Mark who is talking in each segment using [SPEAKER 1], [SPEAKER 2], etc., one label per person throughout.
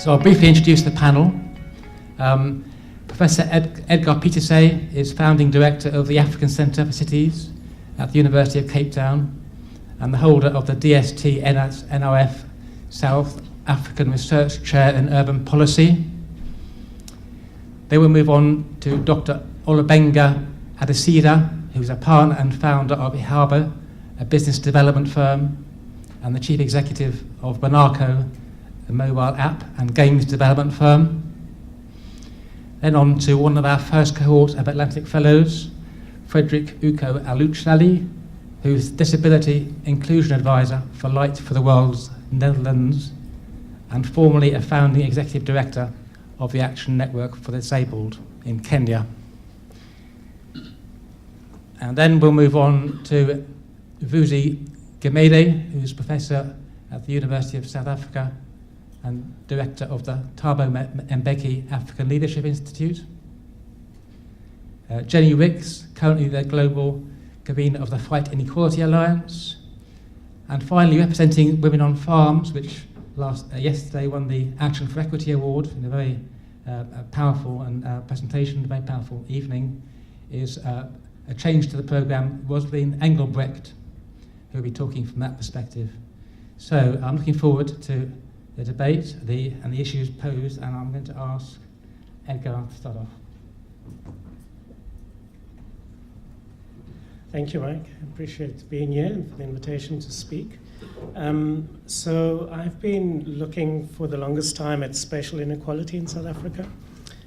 [SPEAKER 1] So I'll briefly introduce the panel. Professor Edgar Pieterse is founding director of the African Centre for Cities at the University of Cape Town and the holder of the DST NRF South African Research Chair in Urban Policy. They will move on to Dr. Olugbenga Adesida, who's a partner and founder of Ihaba, a business development firm, and the chief executive of Banako, a mobile app and games development firm. Then on to one of our first cohort of Atlantic Fellows, Fredrick Ouko Alucheli, who's Disability Inclusion Advisor for Light for the World's Netherlands, and formerly a founding executive director of the Action Network for the Disabled in Kenya. And then we'll move on to Vusi Gemede, who's professor at the University of South Africa and director of the Thabo Mbeki African Leadership Institute. Jenny Ricks, currently the global convener of the Fight Inequality Alliance. And finally, representing Women on Farms, which yesterday won the Action for Equity Award in a very powerful and presentation, a very powerful evening, is a change to the programme, Rosalind Engelbrecht, who will be talking from that perspective. So I'm looking forward to the debate and the issues posed, and I'm going to ask Edgar to start off.
[SPEAKER 2] Thank you, Mike. I appreciate being here and for the invitation to speak. So I've been looking for the longest time at spatial inequality in South Africa.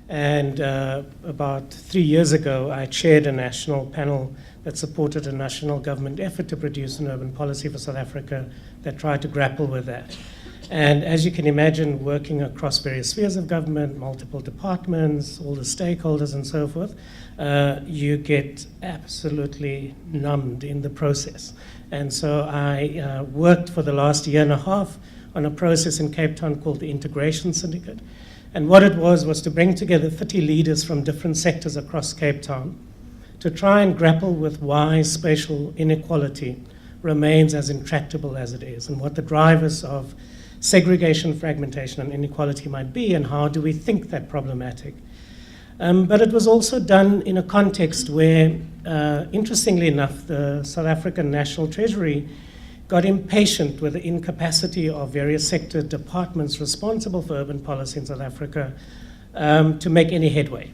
[SPEAKER 2] And about 3 years ago, I chaired a national panel that supported a national government effort to produce an urban policy for South Africa that tried to grapple with that. And as you can imagine, working across various spheres of government, multiple departments, all the stakeholders and so forth, you get absolutely numbed in the process. And so I worked for the last year and a half on a process in Cape Town called the Integration Syndicate. And what it was to bring together 30 leaders from different sectors across Cape Town to try and grapple with why spatial inequality remains as intractable as it is, and what the drivers of segregation, fragmentation, and inequality might be, and how do we think that problematic. But it was also done in a context where, interestingly enough, the South African National Treasury got impatient with the incapacity of various sector departments responsible for urban policy in South Africa to make any headway.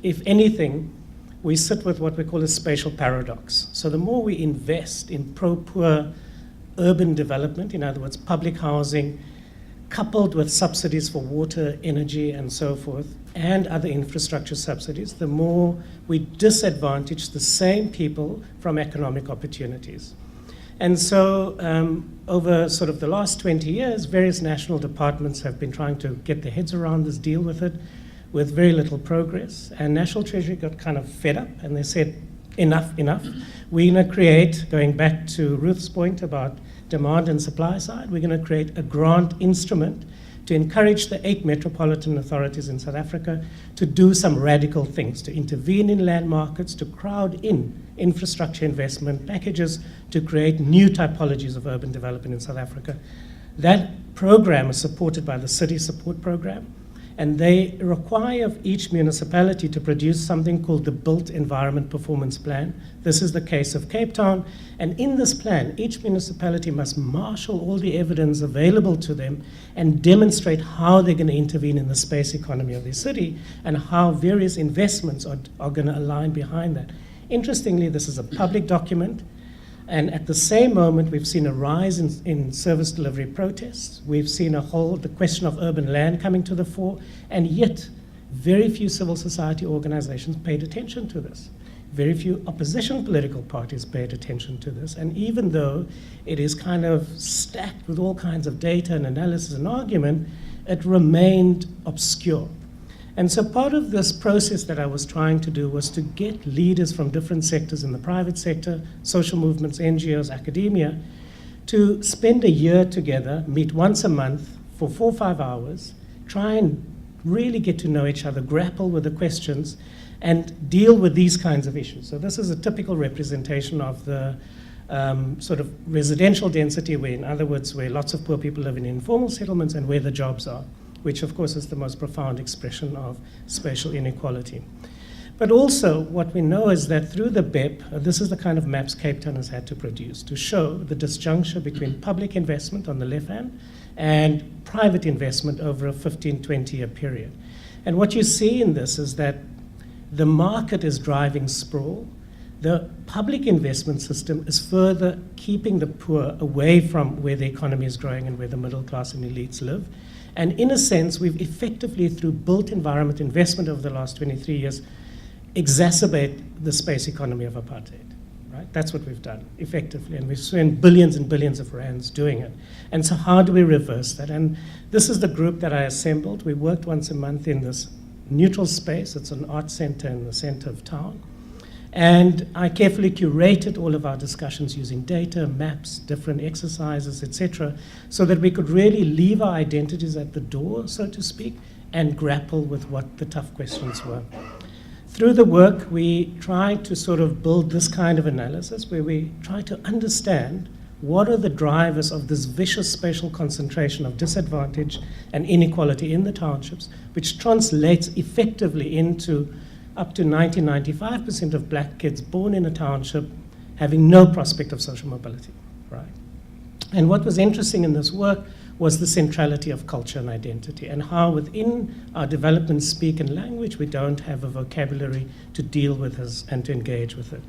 [SPEAKER 2] If anything, we sit with what we call a spatial paradox. So the more we invest in pro-poor urban development, in other words, public housing, coupled with subsidies for water, energy, and so forth, and other infrastructure subsidies, the more we disadvantage the same people from economic opportunities. And so over sort of the last 20 years, various national departments have been trying to get their heads around this, deal with it, with very little progress. And National Treasury got kind of fed up, and they said, enough. We're going to create, going back to Ruth's point about demand and supply side, we're going to create a grant instrument to encourage the 8 metropolitan authorities in South Africa to do some radical things, to intervene in land markets, to crowd in infrastructure investment packages, to create new typologies of urban development in South Africa. That program is supported by the City Support Program, and they require of each municipality to produce something called the Built Environment Performance Plan. This is the case of Cape Town, and in this plan, each municipality must marshal all the evidence available to them and demonstrate how they're going to intervene in the space economy of their city and how various investments are going to align behind that. Interestingly, this is a public document, and at the same moment, we've seen a rise in service delivery protests. We've seen the question of urban land coming to the fore, and yet very few civil society organizations paid attention to this. Very few opposition political parties paid attention to this, and even though it is kind of stacked with all kinds of data and analysis and argument, it remained obscure. And so part of this process that I was trying to do was to get leaders from different sectors in the private sector, social movements, NGOs, academia, to spend a year together, meet once a month for 4 or 5 hours, try and really get to know each other, grapple with the questions, and deal with these kinds of issues. So this is a typical representation of the sort of residential density, where, in other words, where lots of poor people live in informal settlements and where the jobs are. which of course is the most profound expression of spatial inequality. But also what we know is that through the BEP, this is the kind of maps Cape Town has had to produce to show the disjuncture between public investment on the left hand and private investment over a 15, 20-year period. And what you see in this is that the market is driving sprawl. The public investment system is further keeping the poor away from where the economy is growing and where the middle class and elites live. And in a sense, we've effectively, through built environment investment over the last 23 years, exacerbate the space economy of apartheid. Right? That's what we've done, effectively. And we've spent billions and billions of rands doing it. And so how do we reverse that? And this is the group that I assembled. We worked once a month in this neutral space. It's an art center in the center of town. And I carefully curated all of our discussions using data, maps, different exercises, etc., so that we could really leave our identities at the door, so to speak, and grapple with what the tough questions were. Through the work, we try to sort of build this kind of analysis where we try to understand what are the drivers of this vicious spatial concentration of disadvantage and inequality in the townships, which translates effectively into up to 90-95% of black kids born in a township having no prospect of social mobility, right? And what was interesting in this work was the centrality of culture and identity, and how within our development speak and language we don't have a vocabulary to deal with this and to engage with it.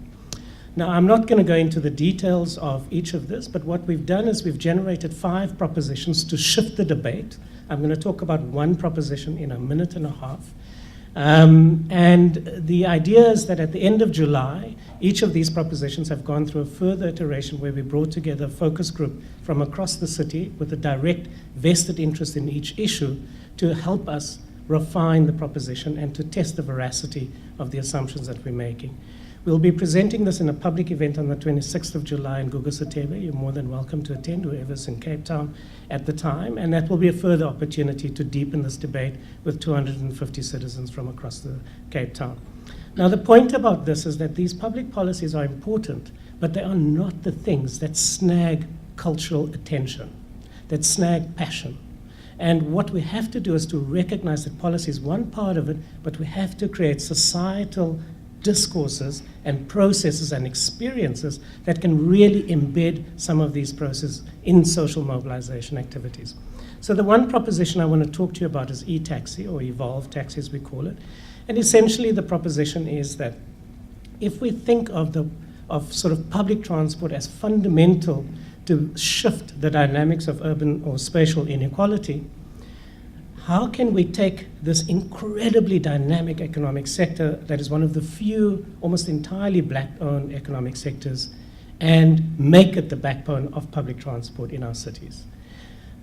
[SPEAKER 2] Now, I'm not going to go into the details of each of this, but what we've done is we've generated 5 propositions to shift the debate. I'm going to talk about one proposition in a minute and a half. And the idea is that at the end of July, each of these propositions have gone through a further iteration where we brought together a focus group from across the city with a direct vested interest in each issue to help us refine the proposition and to test the veracity of the assumptions that we're making. We'll be presenting this in a public event on the 26th of July in Gugusetebe. You're more than welcome to attend, whoever's in Cape Town at the time, and that will be a further opportunity to deepen this debate with 250 citizens from across the Cape Town. Now, the point about this is that these public policies are important, but they are not the things that snag cultural attention, that snag passion. And what we have to do is to recognize that policy is one part of it, but we have to create societal discourses and processes and experiences that can really embed some of these processes in social mobilization activities. So the one proposition I want to talk to you about is e-taxi, or evolve taxi as we call it. And essentially the proposition is that if we think of sort of public transport as fundamental to shift the dynamics of urban or spatial inequality, how can we take this incredibly dynamic economic sector that is one of the few, almost entirely black-owned economic sectors, and make it the backbone of public transport in our cities?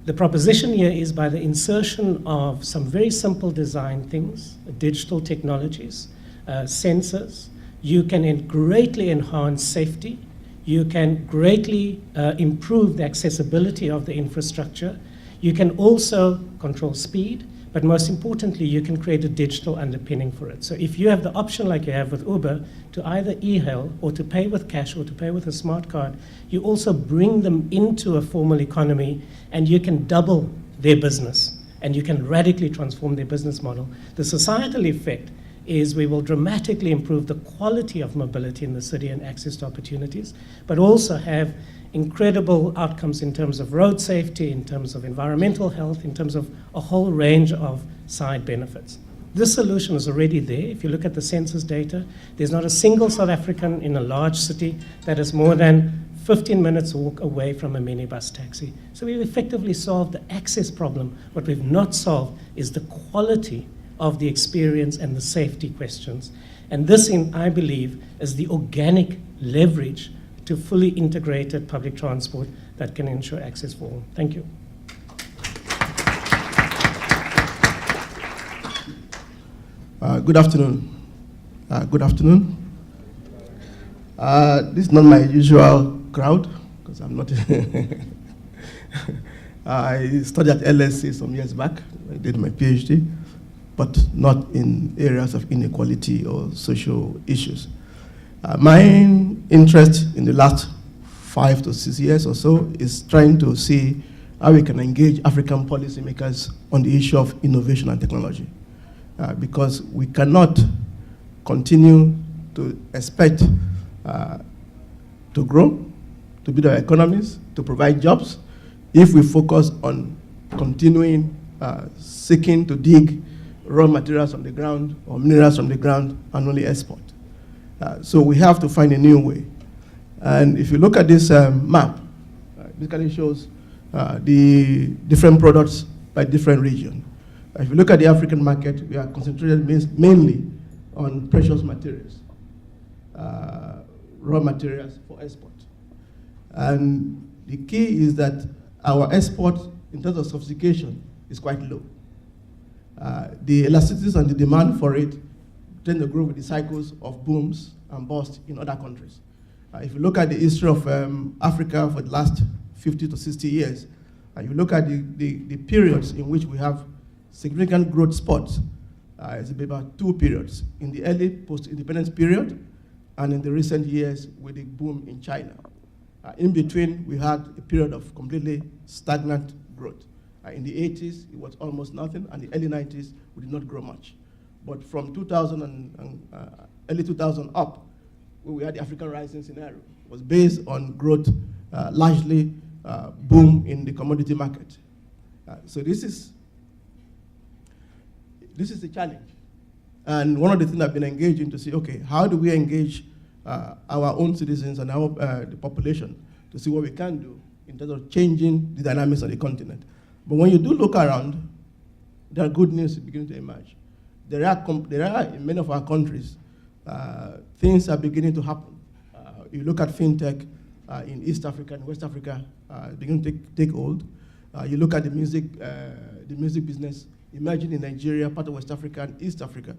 [SPEAKER 2] The proposition here is by the insertion of some very simple design things, digital technologies, sensors, you can greatly enhance safety, you can greatly improve the accessibility of the infrastructure. You can also control speed, but most importantly, you can create a digital underpinning for it. So if you have the option like you have with Uber to either e-hail or to pay with cash or to pay with a smart card, you also bring them into a formal economy and you can double their business and you can radically transform their business model. The societal effect is we will dramatically improve the quality of mobility in the city and access to opportunities, but also have incredible outcomes in terms of road safety, in terms of environmental health, in terms of a whole range of side benefits. This solution is already there. If you look at the census data, there's not a single South African in a large city that is more than 15 minutes walk away from a minibus taxi. So we've effectively solved the access problem. What we've not solved is the quality of the experience and the safety questions. And this, I believe, is the organic leverage to fully integrated public transport that can ensure access for all. Thank you.
[SPEAKER 3] Good afternoon. Good afternoon. This is not my usual crowd, because I'm not. I studied at LSE some years back. I did my PhD, but not in areas of inequality or social issues. My interest in the last 5 to 6 years or so is trying to see how we can engage African policymakers on the issue of innovation and technology. Because we cannot continue to expect to grow, to build our economies, to provide jobs, if we focus on continuing seeking to dig raw materials from the ground or minerals from the ground and only export. So we have to find a new way. And if you look at this map, it basically shows the different products by different region. If you look at the African market, we are concentrated mainly on precious materials, raw materials for export. And the key is that our export, in terms of sophistication, is quite low. The elasticities and the demand for it tend to grow with the cycles of booms and busts in other countries. If you look at the history of Africa for the last 50 to 60 years, you look at the periods in which we have significant growth spots, it's about two periods, in the early post-independence period and in the recent years with the boom in China. In between, we had a period of completely stagnant growth. In the 80s, it was almost nothing, and the early 90s, we did not grow much. But from 2000 and early 2000 up, we had the African rising scenario. It was based on growth, largely boom in the commodity market. So this is the challenge. And one of the things I've been engaged in to see, okay, how do we engage our own citizens and our the population to see what we can do in terms of changing the dynamics of the continent. But when you do look around, there are good news beginning to emerge. There are in many of our countries, things are beginning to happen. You look at fintech in East Africa and West Africa, beginning to take hold. You look at the music business emerging in Nigeria, part of West Africa and East Africa.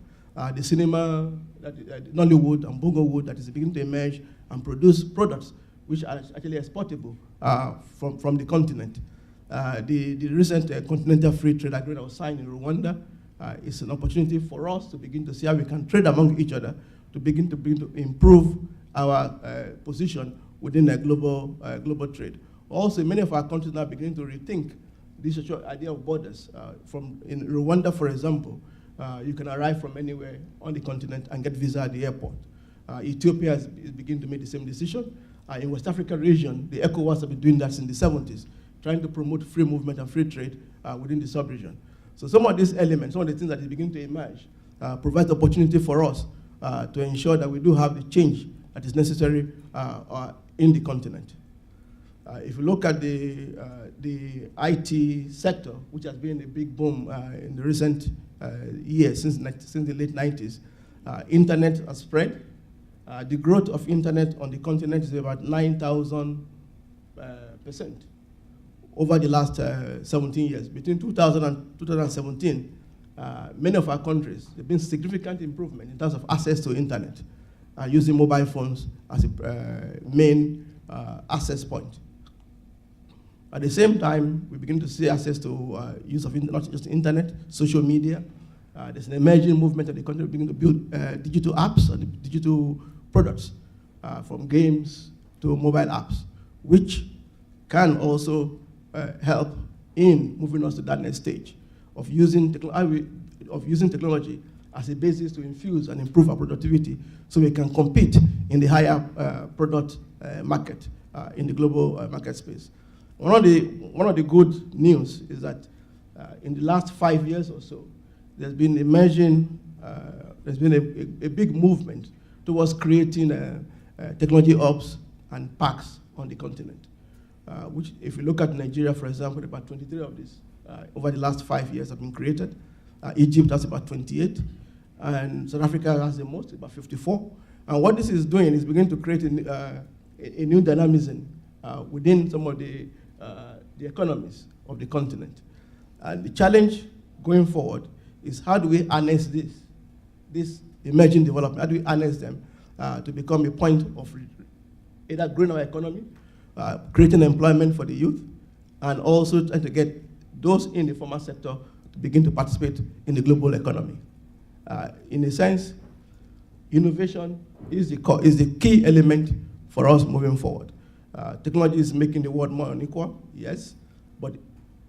[SPEAKER 3] The cinema, Nollywood and Bongowood that is beginning to emerge and produce products which are actually exportable from the continent. The recent Continental Free Trade Agreement that was signed in Rwanda is an opportunity for us to begin to see how we can trade among each other to begin to improve our position within a global trade. Also, many of our countries now beginning to rethink this idea of borders. In Rwanda, for example, you can arrive from anywhere on the continent and get visa at the airport. Ethiopia is beginning to make the same decision. In West Africa region, the ECOWAS have been doing that since the 70s, trying to promote free movement and free trade within the sub-region. So some of these elements, some of the things that is beginning to emerge, provide opportunity for us to ensure that we do have the change that is necessary in the continent. If you look at the IT sector, which has been a big boom in the recent years, since the late 90s, internet has spread. The growth of internet on the continent is about 9,000% over the last 17 years. Between 2000 and 2017, many of our countries, there have been significant improvement in terms of access to internet, using mobile phones as a main access point. At the same time, we begin to see access to use of not just internet, social media. There's an emerging movement of the country beginning to build digital apps and digital products, from games to mobile apps, which can also help in moving us to that next stage of using technology as a basis to infuse and improve our productivity so we can compete in the higher product market in the global market space. One of the good news is that in the last 5 years or so, there's been a big movement towards creating technology hubs and parks on the continent. Which, if you look at Nigeria, for example, about 23 of these over the last 5 years have been created. Egypt has about 28, and South Africa has the most, about 54. And what this is doing is beginning to create a new dynamism within some of the economies of the continent. And the challenge going forward is how do we harness this emerging development? How do we harness them to become a point of either growing our economy, creating employment for the youth, and also trying to get those in the formal sector to begin to participate in the global economy. In a sense, innovation is the key element for us moving forward. Technology is making the world more unequal, yes, but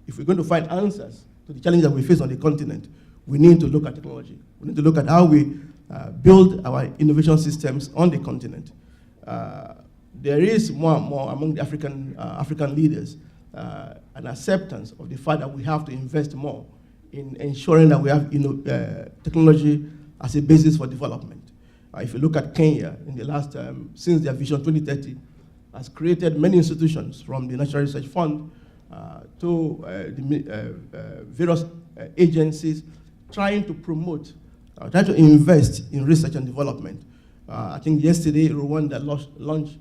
[SPEAKER 3] if we're going to find answers to the challenges that we face on the continent, we need to look at technology. We need to look at how we build our innovation systems on the continent. There is more and more among the African leaders an acceptance of the fact that we have to invest more in ensuring that we have technology as a basis for development. If you look at Kenya, in the last, since their Vision 2030, has created many institutions from the National Research Fund to the various agencies trying to promote, trying to invest in research and development. I think yesterday Rwanda launched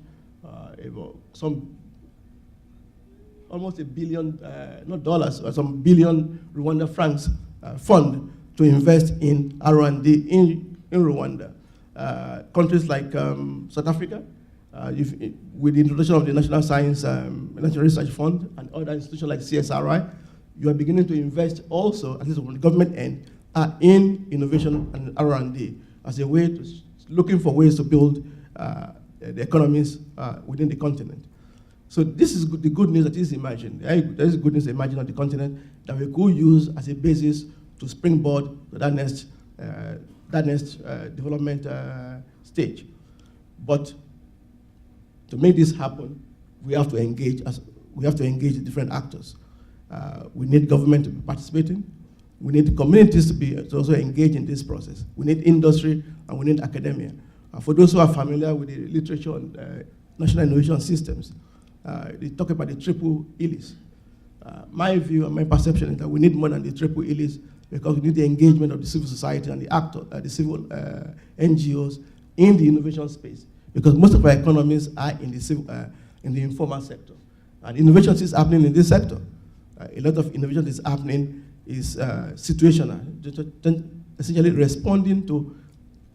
[SPEAKER 3] almost $1 billion, not dollars, or some billion Rwanda francs fund to invest in R&D in Rwanda. Countries like South Africa, with the introduction of the National Science National Research Fund and other institutions like CSRI, you are beginning to invest also, at least on the government end, in innovation and R&D as a way to looking for ways to build the economies within the continent. So this is the good news that is emerging. There is good news emerging on the continent that we could use as a basis to springboard to that next development stage. But to make this happen, we have to engage different actors. We need government to be participating. We need communities to also engage in this process. We need industry and we need academia. For those who are familiar with the literature on national innovation systems, they talk about the triple helix. My view and my perception is that we need more than the triple helix because we need the engagement of the civil society and the actors, the civil NGOs in the innovation space. Because most of our economies are in the informal sector. And innovation is happening in this sector. A lot of innovation is happening is situational, essentially responding to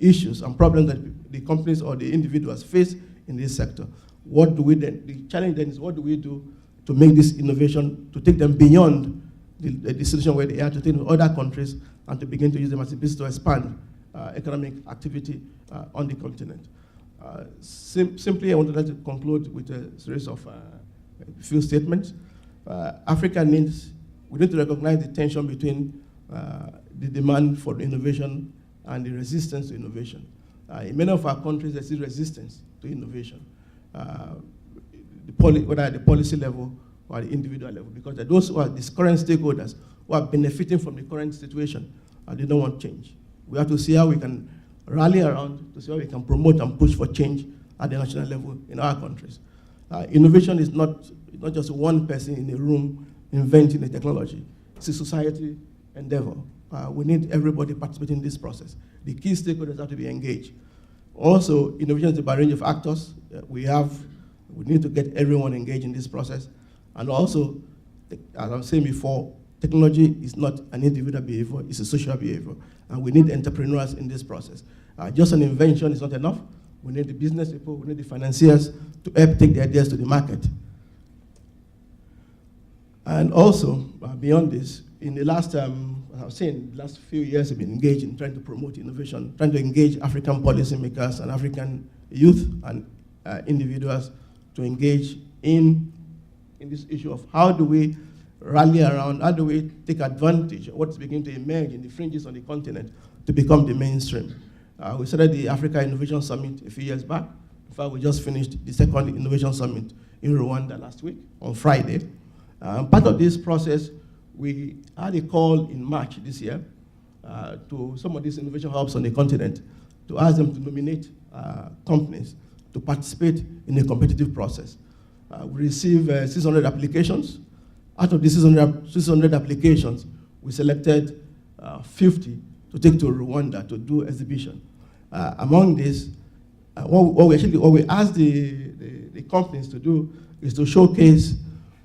[SPEAKER 3] issues and problems that the companies or the individuals face in this sector. What do we then, the challenge then is what do we do to make this innovation, to take them beyond the situation where they are, to take them to other countries and to begin to use them as a basis to expand economic activity on the continent. Simply, I wanted to conclude with a series of few statements. Africa we need to recognize the tension between the demand for innovation and the resistance to innovation. In many of our countries, there's still resistance to innovation, whether at the policy level or at the individual level, because those who are these current stakeholders who are benefiting from the current situation, they don't want change. We have to see how we can rally around to see how we can promote and push for change at the national level in our countries. Innovation is not just one person in a room inventing a technology. It's a society endeavor. We need everybody participating in this process. The key stakeholders have to be engaged. Also, innovation is a range of actors. We need to get everyone engaged in this process. And also, as I was saying before, technology is not an individual behavior, it's a social behavior. And we need entrepreneurs in this process. Just an invention is not enough. We need the business people, we need the financiers to help take the ideas to the market. And also, beyond this, in the last, as I was saying, the last few years have been engaged in trying to promote innovation, trying to engage African policymakers and African youth and individuals to engage in this issue of how do we rally around, how do we take advantage of what's beginning to emerge in the fringes on the continent to become the mainstream. We started the Africa Innovation Summit a few years back. In fact, we just finished the second Innovation Summit in Rwanda last week, on Friday. Part of this process, we had a call in March this year to some of these innovation hubs on the continent to ask them to nominate companies to participate in a competitive process. We received 600 applications. Out of the 600 applications, we selected 50 to take to Rwanda to do exhibition. Among these, what we asked the companies to do is to showcase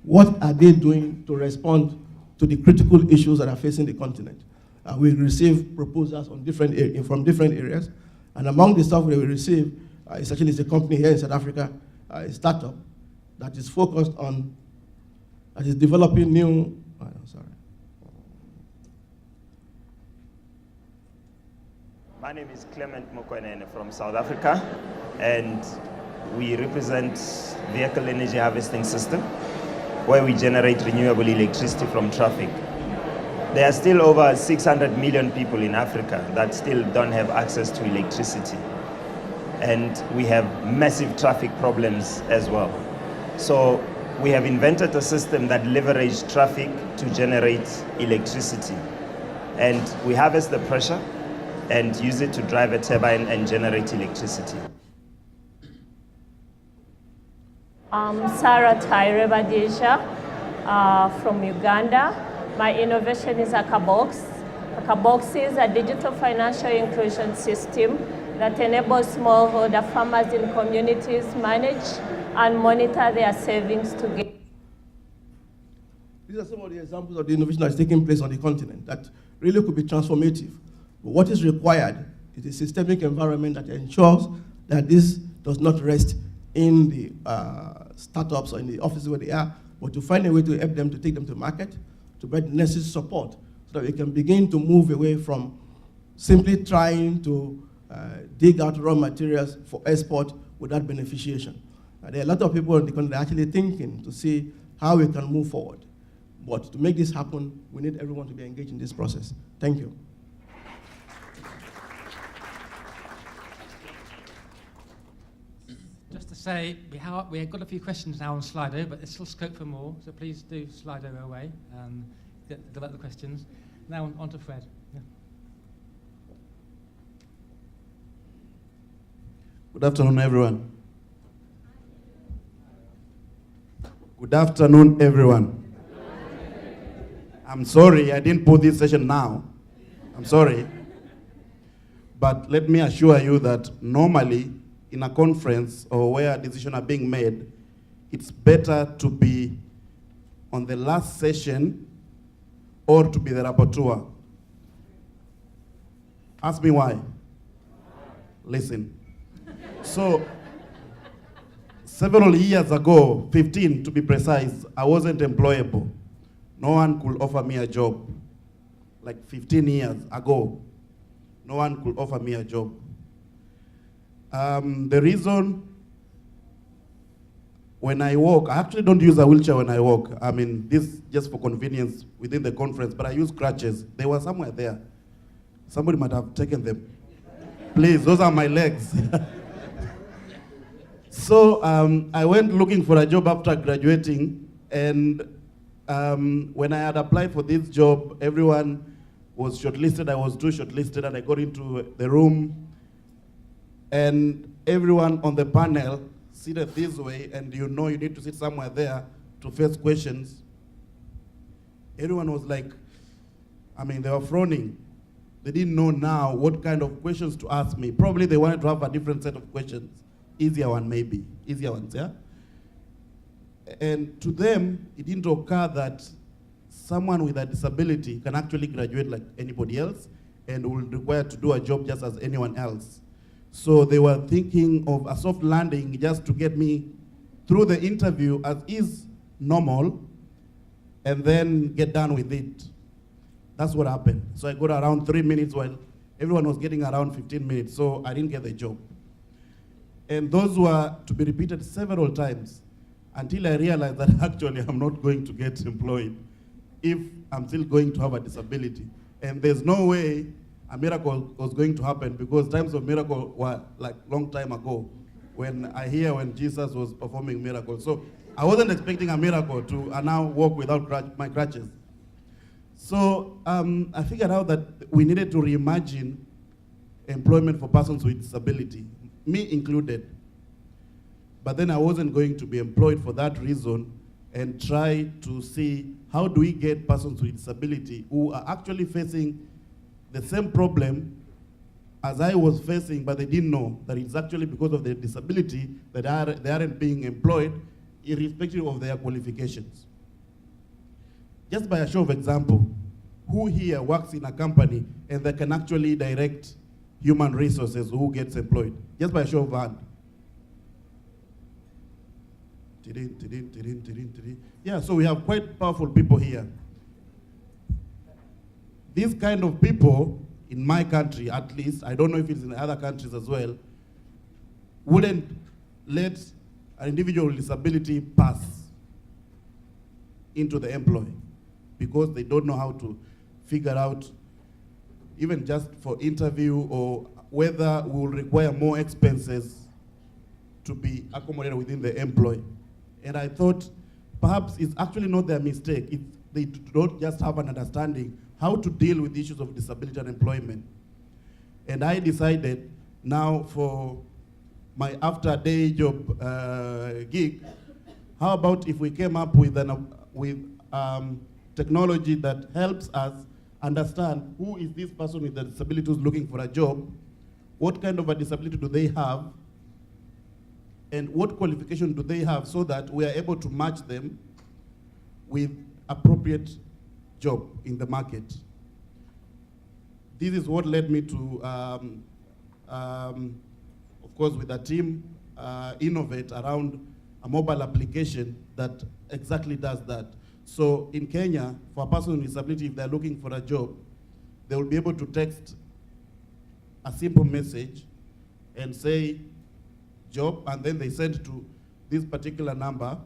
[SPEAKER 3] what are they doing to respond to the critical issues that are facing the continent. We received proposals from different areas, and among the stuff that we received, it's a company here in South Africa, a startup that is focused on, that is developing new,
[SPEAKER 4] My name is Clement Mokwenene from South Africa, and we represent Vehicle Energy Harvesting System. where we generate renewable electricity from traffic. There are still over 600 million people in Africa that still don't have access to electricity. And we have massive traffic problems as well. So we have invented a system that leverages traffic to generate electricity. And we harvest the pressure and use it to drive a turbine and generate electricity.
[SPEAKER 5] Sarah Reimagining from Uganda. My innovation is Akabox. Akabox is a digital financial inclusion system that enables smallholder farmers in communities manage and monitor their savings to get.
[SPEAKER 3] These are some of the examples of the innovation that is taking place on the continent that really could be transformative. But what is required is a systemic environment that ensures that this does not rest in the startups or in the offices where they are, but to find a way to help them to take them to market, to provide necessary support so that we can begin to move away from simply trying to dig out raw materials for export without beneficiation. There are a lot of people in the country actually thinking to see how we can move forward. But to make this happen, we need everyone to be engaged in this process. Thank you.
[SPEAKER 1] Just to say, we have got a few questions now on Slido, but there's still scope for more, so please do Slido away and develop the questions. Now on to Fred. Yeah.
[SPEAKER 6] Good afternoon, everyone. Good afternoon, everyone. I'm sorry I didn't put this session now. I'm sorry. But let me assure you that normally in a conference or where decisions are being made, it's better to be on the last session or to be the rapporteur. Ask me why. Listen. So, several years ago, 15 to be precise, I wasn't employable. No one could offer me a job. Like 15 years ago, no one could offer me a job. The reason when I walk, I actually don't use a wheelchair when I walk. I mean, this just for convenience within the conference, but I use crutches. They were somewhere there. Somebody might have taken them. Please, those are my legs. So I went looking for a job after graduating, and when I had applied for this job, everyone was shortlisted. I was too shortlisted, and I got into the room, and everyone on the panel seated this way, and you know you need to sit somewhere there to face questions. Everyone was like, I mean, they were frowning. They didn't know now what kind of questions to ask me. Probably they wanted to have a different set of questions. Easier one, maybe. Easier ones, yeah? And to them, it didn't occur that someone with a disability can actually graduate like anybody else and will require to do a job just as anyone else. So they were thinking of a soft landing just to get me through the interview as is normal and then get done with it. That's what happened. So I got around 3 minutes while everyone was getting around 15 minutes, so I didn't get the job. And those were to be repeated several times until I realized that actually I'm not going to get employed if I'm still going to have a disability. And there's no way a miracle was going to happen because times of miracle were like long time ago when Jesus was performing miracles. So I wasn't expecting a miracle to now walk without my crutches. So I figured out that we needed to reimagine employment for persons with disability, me included. But then I wasn't going to be employed for that reason and try to see how do we get persons with disability who are actually facing the same problem as I was facing, but they didn't know that it's actually because of their disability that they aren't being employed irrespective of their qualifications. Just by a show of example, who here works in a company and they can actually direct human resources, who gets employed? Just by a show of hand. Yeah, so we have quite powerful people here. These kind of people, in my country at least, I don't know if it's in other countries as well, wouldn't let an individual with disability pass. into the employee because they don't know how to figure out, even just for interview, or whether we will require more expenses to be accommodated within the employee. And I thought perhaps it's actually not their mistake. They don't just have an understanding how to deal with issues of disability and employment. And I decided now for my after day job gig, how about if we came up with technology that helps us understand who is this person with a disability who's looking for a job, what kind of a disability do they have, and what qualification do they have, so that we are able to match them with appropriate job in the market. This is what led me to, of course, with a team, innovate around a mobile application that exactly does that. So in Kenya, for a person with disability, if they're looking for a job, they will be able to text a simple message and say, job, and then they send to this particular number.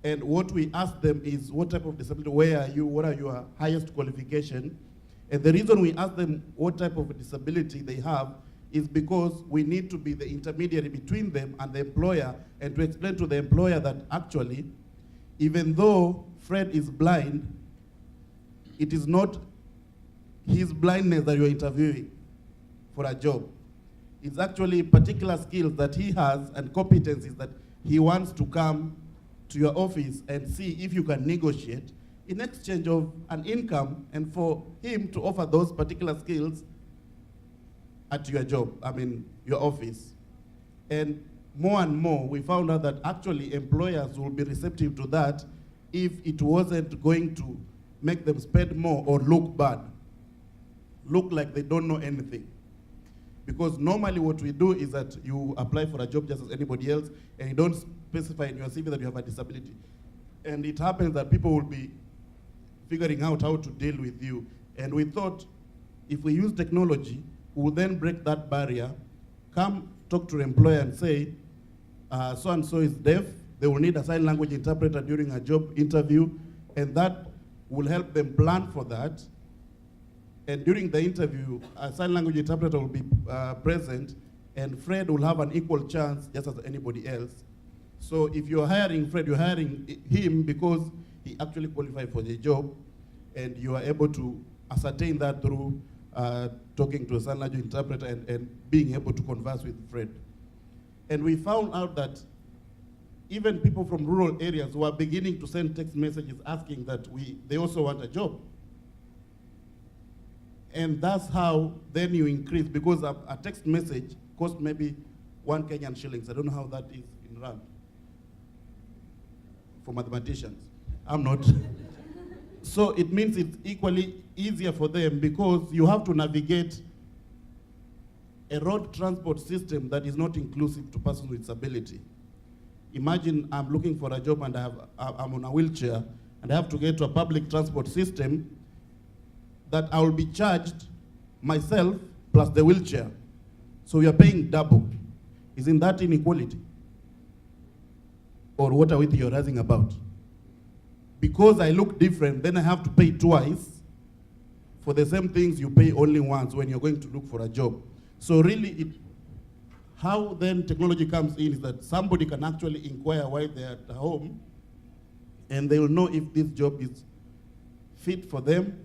[SPEAKER 6] And what we ask them is, what type of disability, where are you, what are your highest qualification? And the reason we ask them what type of disability they have is because we need to be the intermediary between them and the employer, and to explain to the employer that actually, even though Fred is blind, it is not his blindness that you're interviewing for a job. It's actually particular skills that he has and competencies that he wants to come to your office and see if you can negotiate in exchange of an income, and for him to offer those particular skills at your job, your office. And more, we found out that actually employers will be receptive to that if it wasn't going to make them spend more or look bad, look like they don't know anything. Because normally what we do is that you apply for a job just as anybody else, and you don't specify in your CV that you have a disability. And it happens that people will be figuring out how to deal with you. And we thought if we use technology, we will then break that barrier, come talk to the employer and say, so-and-so is deaf, they will need a sign language interpreter during a job interview, and that will help them plan for that. And during the interview, a sign language interpreter will be present, and Fred will have an equal chance just as anybody else. So if you're hiring Fred, you're hiring him because he actually qualified for the job, and you are able to ascertain that through talking to a sign language interpreter and being able to converse with Fred. And we found out that even people from rural areas who are beginning to send text messages asking that they also want a job. And that's how then you increase, because a text message costs maybe 1 Kenyan shillings. I don't know how that is in rand for mathematicians. I'm not. So it means it's equally easier for them, because you have to navigate a road transport system that is not inclusive to persons with disability. Imagine I'm looking for a job and I'm on a wheelchair, and I have to get to a public transport system that I will be charged myself plus the wheelchair. So we are paying double. Isn't that inequality? Or what are we theorizing about? Because I look different, then I have to pay twice for the same things you pay only once when you're going to look for a job. So really, how then technology comes in is that somebody can actually inquire while they're at home, and they will know if this job is fit for them.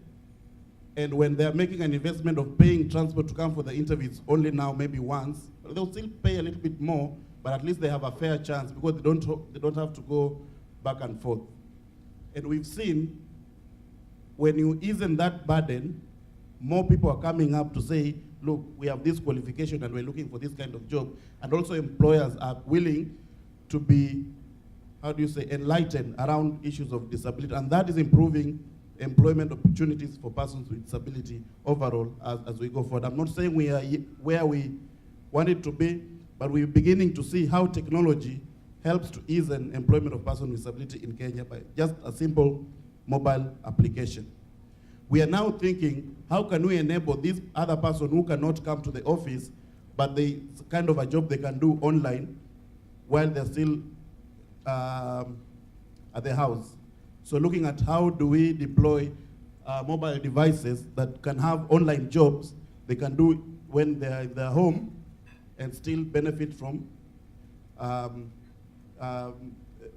[SPEAKER 6] And when they're making an investment of paying transport to come for the interviews only now maybe once, they'll still pay a little bit more, but at least they have a fair chance, because they don't have to go back and forth. And we've seen when you ease in that burden, more people are coming up to say, look, we have this qualification and we're looking for this kind of job. And also employers are willing to be, enlightened around issues of disability. And that is improving employment opportunities for persons with disability overall as we go forward. I'm not saying we are where we want it to be, but we're beginning to see how technology helps to ease an employment of persons with disability in Kenya by just a simple mobile application. We are now thinking, how can we enable this other person who cannot come to the office, but it's kind of a job they can do online while they're still at the house. So looking at how do we deploy mobile devices that can have online jobs they can do when they're in their home and still benefit from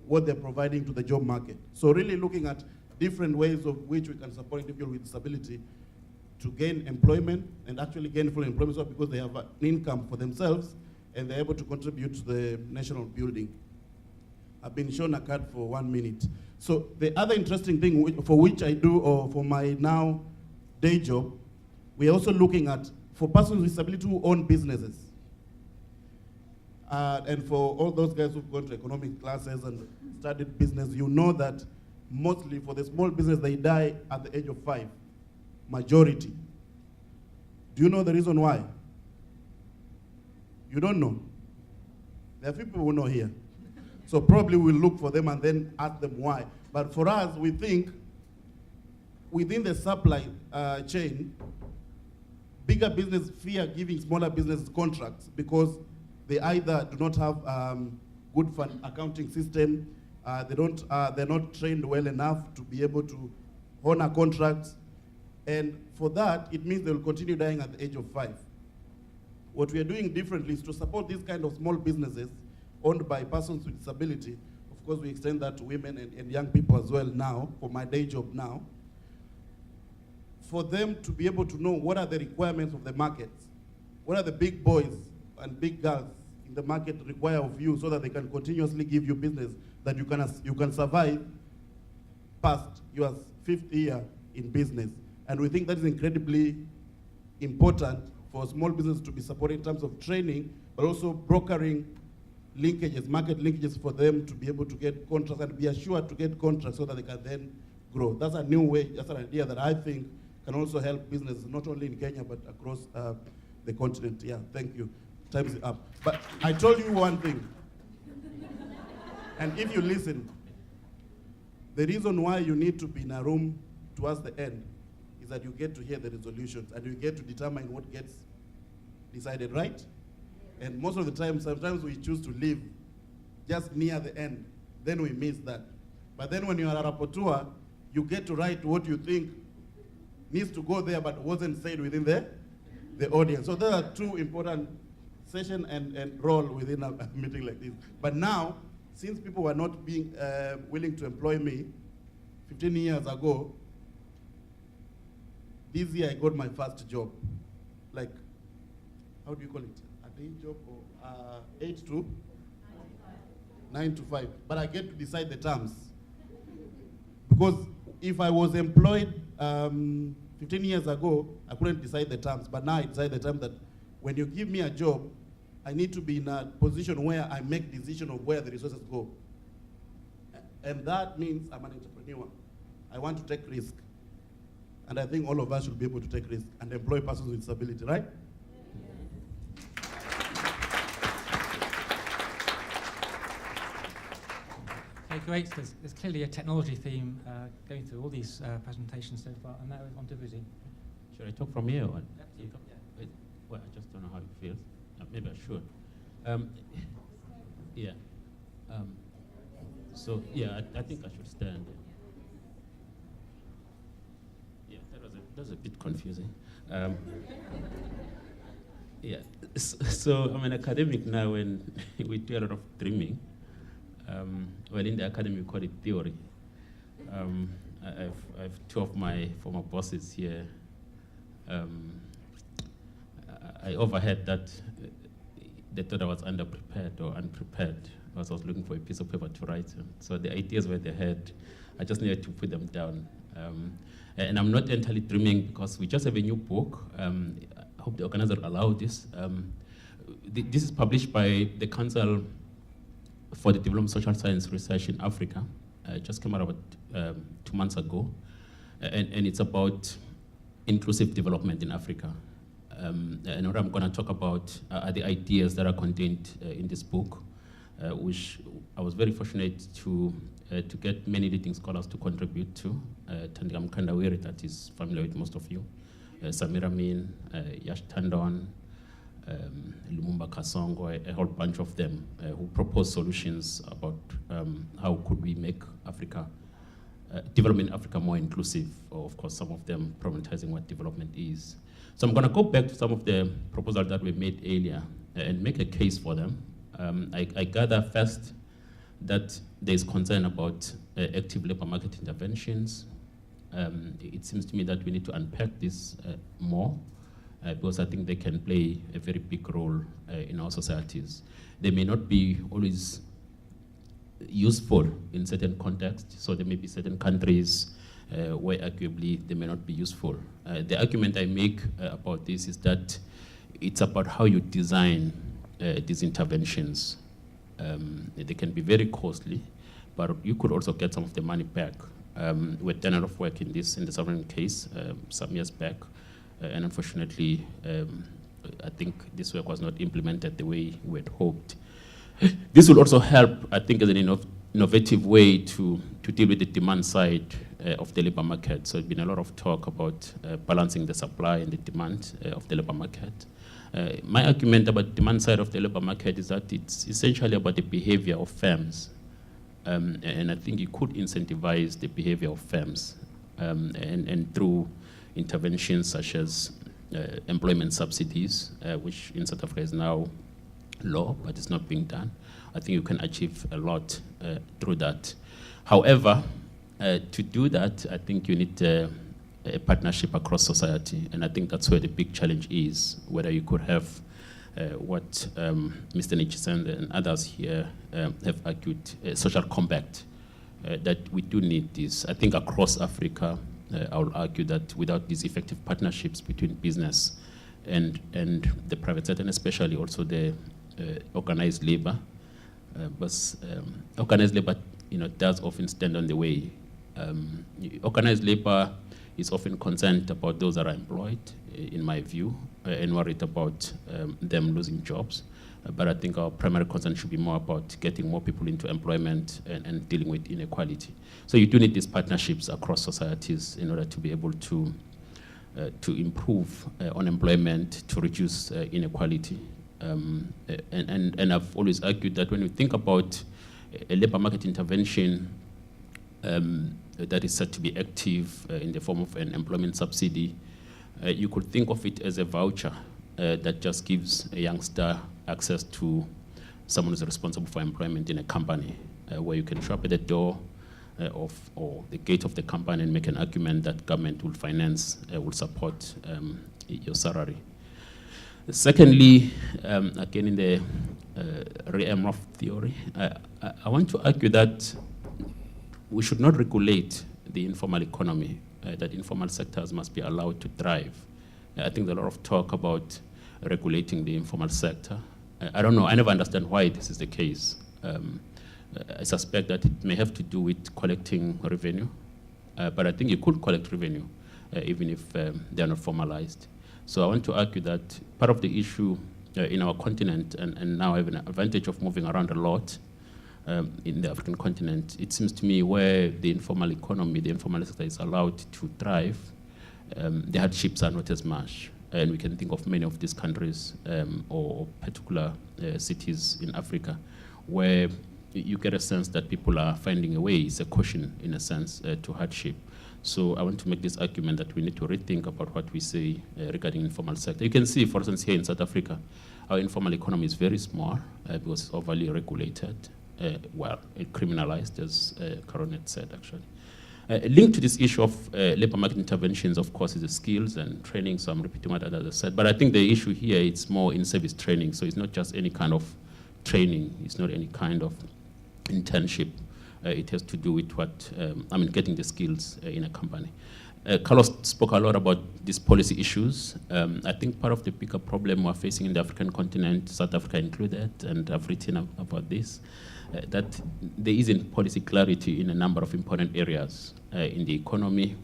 [SPEAKER 6] what they're providing to the job market. So really looking at different ways of which we can support individuals with disability to gain employment and actually gain full employment because they have an income for themselves and they're able to contribute to the national building. I've been shown a card for 1 minute. So the other interesting thing for which I do, or for my now day job, we're also looking at, for persons with disability who own businesses, and for all those guys who've gone to economic classes and studied business, you know that mostly for the small business, they die at the age of 5, majority. Do you know the reason why? You don't know? There are few people who know here. So probably we'll look for them and then ask them why. But for us, we think within the supply chain, bigger business fear giving smaller businesses contracts because they either do not have good fund accounting system, they're not trained well enough to be able to honor contracts. And for that, it means they will continue dying at the age of 5. What we are doing differently is to support these kind of small businesses owned by persons with disability. Of course, we extend that to women and young people as well now, for my day job now, for them to be able to know what are the requirements of the markets, what are the big boys and big girls in the market require of you so that they can continuously give you business that you can survive past your 5th year in business. And we think that is incredibly important for small business to be supported in terms of training, but also brokering linkages, market linkages for them to be able to get contracts and be assured to get contracts so that they can then grow. That's a new way, that's an idea that I think can also help businesses, not only in Kenya, but across the continent. Yeah, thank you. Time's up. But I told you one thing, and if you listen, the reason why you need to be in a room towards the end is that you get to hear the resolutions and you get to determine what gets decided, right? And most of the time, sometimes we choose to leave just near the end. Then we miss that. But then when you are a rapporteur, you get to write what you think needs to go there but wasn't said within the audience. So there are two important session and role within a meeting like this. But now, since people were not being willing to employ me 15 years ago, this year I got my first job. Like, how do you call it? A day job or 8 to 9 to 5. But I get to decide the terms. Because if I was employed 15 years ago, I couldn't decide the terms. But now I decide the terms that when you give me a job, I need to be in a position where I make decision of where the resources go. And that means I'm an entrepreneur. I want to take risk. And I think all of us should be able to take risk and employ persons with disability, right?
[SPEAKER 1] Okay, great. There's clearly a technology theme going through all these presentations so far, and now we're on to Vusi.
[SPEAKER 7] Should I talk from here? Or?
[SPEAKER 1] Yeah.
[SPEAKER 7] Well, I just don't know how it feels. Maybe I should. Yeah. So, yeah, I think I should stand. Yeah, that was a bit confusing. Yeah, so I'm an academic now and we do a lot of dreaming. Well, in the academy we call it theory. I've two of my former bosses here. I overheard that they thought I was underprepared or unprepared because I was looking for a piece of paper to write. So the ideas were they had, I just needed to put them down. And I'm not entirely dreaming because we just have a new book. I hope the organizer will allow this. This is published by the Council for the Development of Social Science Research in Africa. It just came out about 2 months ago. And it's about inclusive development in Africa. And what I'm going to talk about are the ideas that are contained in this book, which I was very fortunate to get many leading scholars to contribute to. Tandikam Kandawiri, that is familiar with most of you, Samira Min, Yash Tandon, Lumumba Kasongo, a whole bunch of them who propose solutions about how could we make Africa development in Africa more inclusive, or of course some of them problematizing what development is. So I'm going to go back to some of the proposals that we made earlier and make a case for them. I gather first that there's concern about active labor market interventions. It seems to me that we need to unpack this more because I think they can play a very big role in our societies. They may not be always useful in certain contexts, so there may be certain countries where arguably they may not be useful. The argument I make about this is that it's about how you design these interventions. They can be very costly, but you could also get some of the money back. We've done a lot of work in this, in the sovereign case, some years back, and unfortunately, I think this work was not implemented the way we had hoped. This will also help, I think, as an innovative way to deal with the demand side of the labor market. So there's been a lot of talk about balancing the supply and the demand of the labor market. My argument about the demand side of the labor market is that it's essentially about the behavior of firms. And I think you could incentivize the behavior of firms and through interventions such as employment subsidies, which in South Africa is now law, but it's not being done. I think you can achieve a lot through that. However, to do that, I think you need a partnership across society, and I think that's where the big challenge is, whether you could have what Mr. Nichisende and others here have argued, social compact, that we do need this. I think across Africa, I will argue that without these effective partnerships between business and the private sector, and especially also the organized labor, but organized labor, does often stand on the way. Organized labor is often concerned about those that are employed, in my view, and worried about them losing jobs. But I think our primary concern should be more about getting more people into employment and dealing with inequality. So you do need these partnerships across societies in order to be able to improve unemployment, to reduce inequality. And I've always argued that when you think about a labor market intervention that is said to be active in the form of an employment subsidy, you could think of it as a voucher that just gives a youngster access to someone who's responsible for employment in a company, where you can show up at the door or the gate of the company and make an argument that government will finance, will support your salary. Secondly, again in the Reimagining theory, I want to argue that we should not regulate the informal economy, that informal sectors must be allowed to thrive. I think there's a lot of talk about regulating the informal sector. I don't know, I never understand why this is the case. I suspect that it may have to do with collecting revenue, but I think you could collect revenue even if they're not formalized. So I want to argue that part of the issue in our continent, and now I have an advantage of moving around a lot in the African continent, it seems to me where the informal economy, the informal sector is allowed to thrive, the hardships are not as much. And we can think of many of these countries or particular cities in Africa where you get a sense that people are finding a way. It's a caution, in a sense, to hardship. So I want to make this argument that we need to rethink about what we say regarding informal sector. You can see, for instance, here in South Africa, our informal economy is very small because it's overly regulated, criminalized, as Coronet said, actually. Linked to this issue of labor market interventions, of course, is the skills and training, so I'm repeating what others said. But I think the issue here, it's more in-service training, so it's not just any kind of training, it's not any kind of internship. It has to do with getting the skills in a company. Carlos spoke a lot about these policy issues. I think part of the bigger problem we're facing in the African continent, South Africa included, and I've written about this, that there isn't policy clarity in a number of important areas in the economy.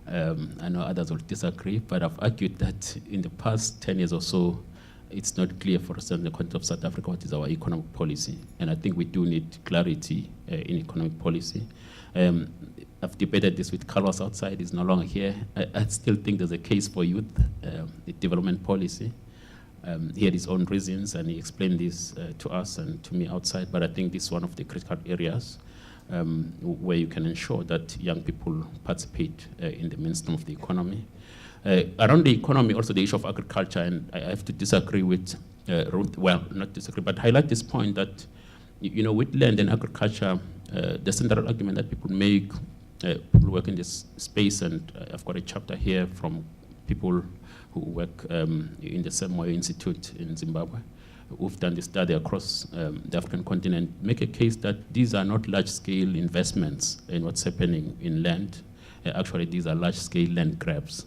[SPEAKER 7] I know others will disagree, but I've argued that in the past 10 years or so, it's not clear for us in the context of South Africa what is our economic policy. And I think we do need clarity in economic policy. I've debated this with Carlos outside, he's no longer here. I still think there's a case for youth, the development policy. He had his own reasons, and he explained this to us and to me outside, but I think this is one of the critical areas. where you can ensure that young people participate in the mainstream of the economy. Around the economy, also the issue of agriculture, and I have to disagree with Ruth, well, not disagree, but highlight this point that, with land and agriculture, the central argument that people make, people work in this space, and I've got a chapter here from people who work in the same way institute in Zimbabwe, who've done this study across the African continent, make a case that these are not large-scale investments in what's happening in land. Actually, these are large-scale land grabs.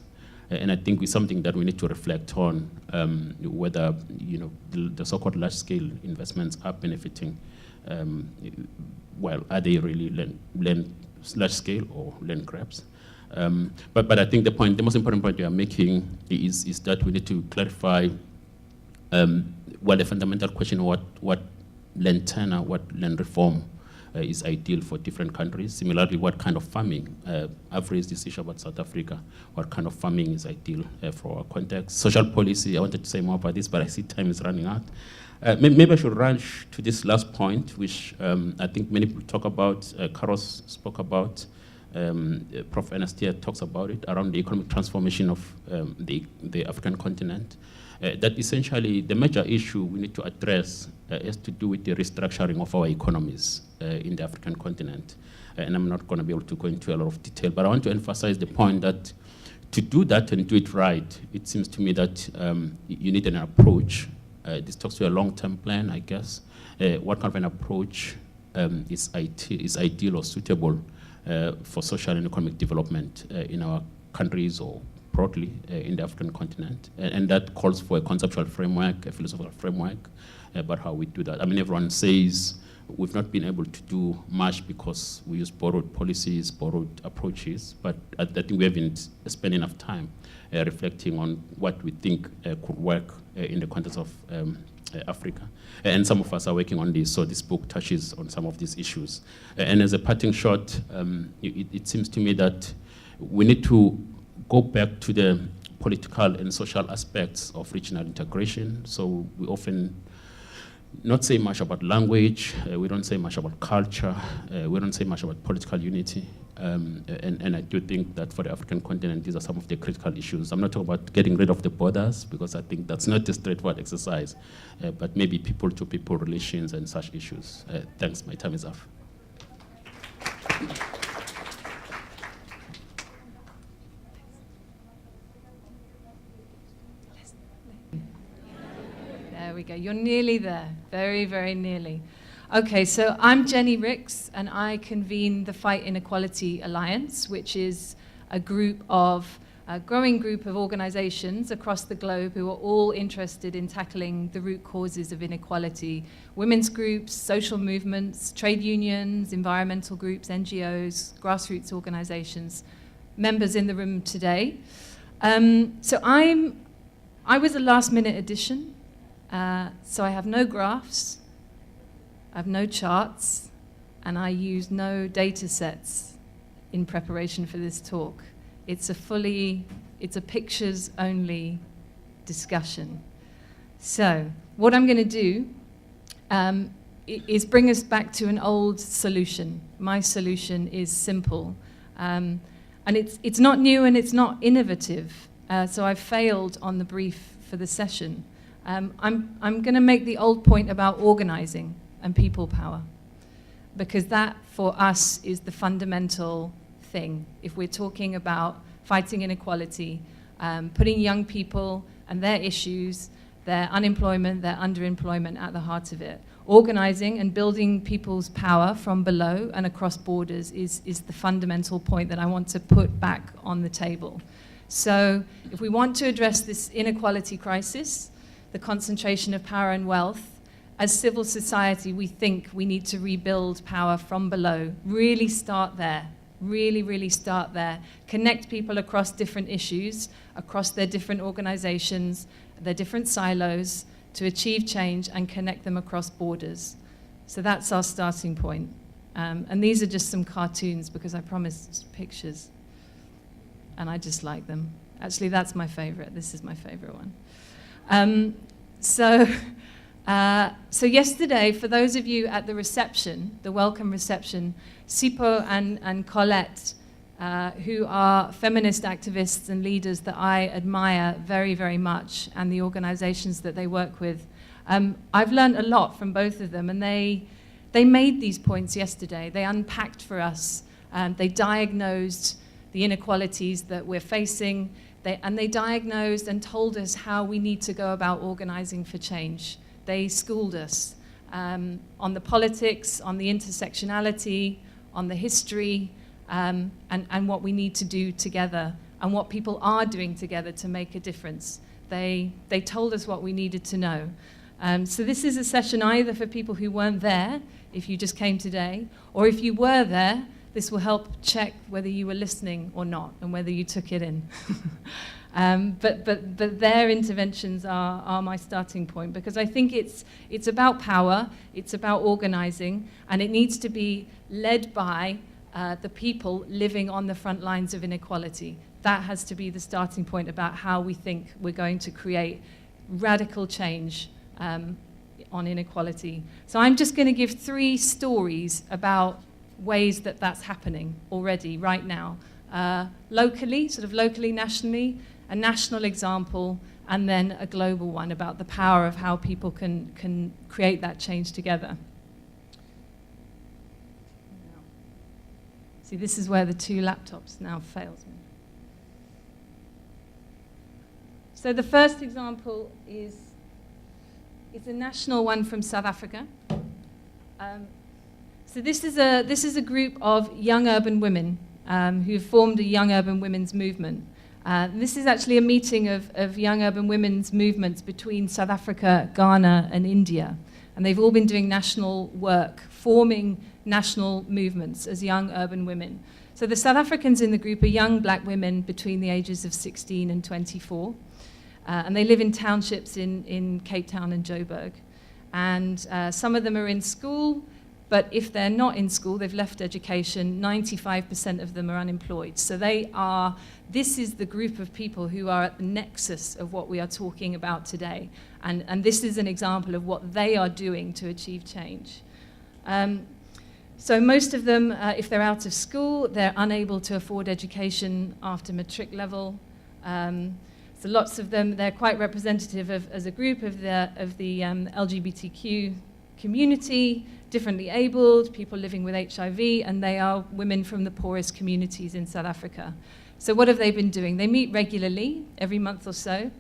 [SPEAKER 7] And I think it's something that we need to reflect on, whether the so-called large-scale investments are benefiting. Are they really large-scale or land grabs? But I think the most important point we are making is that we need to clarify the fundamental question: what land tenure, what land reform is ideal for different countries. Similarly, what kind of farming? I've raised this issue about South Africa. What kind of farming is ideal for our context? Social policy, I wanted to say more about this, but I see time is running out. Maybe I should rush to this last point, which I think many people talk about. Carlos spoke about. Prof. Adesida talks about it, around the economic transformation of the African continent. That essentially the major issue we need to address has to do with the restructuring of our economies in the African continent. And I'm not going to be able to go into a lot of detail, but I want to emphasize the point that to do that and do it right, it seems to me that you need an approach. This talks to a long-term plan, I guess. What kind of an approach is ideal or suitable for social and economic development in our countries or broadly in the African continent. And that calls for a conceptual framework, a philosophical framework, about how we do that. I mean, everyone says we've not been able to do much because we use borrowed policies, borrowed approaches, but I think we haven't spent enough time reflecting on what we think could work in the context of Africa. And some of us are working on this, so this book touches on some of these issues. And as a parting shot, it seems to me that we need to go back to the political and social aspects of regional integration. So we often not say much about language, we don't say much about culture, we don't say much about political unity. And I do think that for the African continent, these are some of the critical issues. I'm not talking about getting rid of the borders, because I think that's not a straightforward exercise, but maybe people-to-people relations and such issues. Thanks, my time is up.
[SPEAKER 8] There we go. You're nearly there. Very, very nearly. Okay, so I'm Jenny Ricks, and I convene the Fight Inequality Alliance, which is a growing group of organizations across the globe who are all interested in tackling the root causes of inequality. Women's groups, social movements, trade unions, environmental groups, NGOs, grassroots organizations, members in the room today. So I was a last-minute addition, so I have no graphs, I have no charts, and I use no data sets in preparation for this talk. It's a pictures-only discussion. So what I'm going to do is bring us back to an old solution. My solution is simple, and it's not new and it's not innovative. So I've failed on the brief for the session. I'm going to make the old point about organizing and people power, because that for us is the fundamental thing. If we're talking about fighting inequality, putting young people and their issues, their unemployment, their underemployment at the heart of it. Organizing and building people's power from below and across borders is the fundamental point that I want to put back on the table. So if we want to address this inequality crisis, the concentration of power and wealth, as civil society, we think we need to rebuild power from below. Really start there. Really start there. Connect people across different issues, across their different organizations, their different silos, to achieve change and connect them across borders. So that's our starting point. And these are just some cartoons, because I promised pictures. And I just like them. Actually, that's my favorite. This is my favorite one. So So yesterday, for those of you at the reception, the welcome reception, Sipo and Colette, who are feminist activists and leaders that I admire very, very much, and the organizations that they work with, I've learned a lot from both of them, and they made these points yesterday. They unpacked for us, they diagnosed the inequalities that we're facing, and they diagnosed and told us how we need to go about organizing for change. They schooled us on the politics, on the intersectionality, on the history, and what we need to do together, and what people are doing together to make a difference. They told us what we needed to know. So this is a session either for people who weren't there, if you just came today, or if you were there, this will help check whether you were listening or not, and whether you took it in. But their interventions are my starting point, because I think it's about power, it's about organizing, and it needs to be led by the people living on the front lines of inequality. That has to be the starting point about how we think we're going to create radical change on inequality. So I'm just going to give 3 stories about ways that that's happening already, right now. Locally, sort of locally, nationally, a national example, and then a global one about the power of how people can create that change together. See, this is where the 2 laptops now fails me. So the first example is a national one from South Africa. So this is a group of young urban women who formed a young urban women's movement. This is actually a meeting of young urban women's movements between South Africa, Ghana, and India. And they've all been doing national work, forming national movements as young urban women. So the South Africans in the group are young black women between the ages of 16 and 24. And they live in townships in Cape Town and Joburg. And some of them are in school, but if they're not in school, they've left education, 95% of them are unemployed. So this is the group of people who are at the nexus of what we are talking about today. And this is an example of what they are doing to achieve change. So most of them, if they're out of school, they're unable to afford education after matric level. So lots of them, they're quite representative as a group of the LGBTQ community, differently abled, people living with HIV, and they are women from the poorest communities in South Africa. So what have they been doing? They meet regularly, every month or so,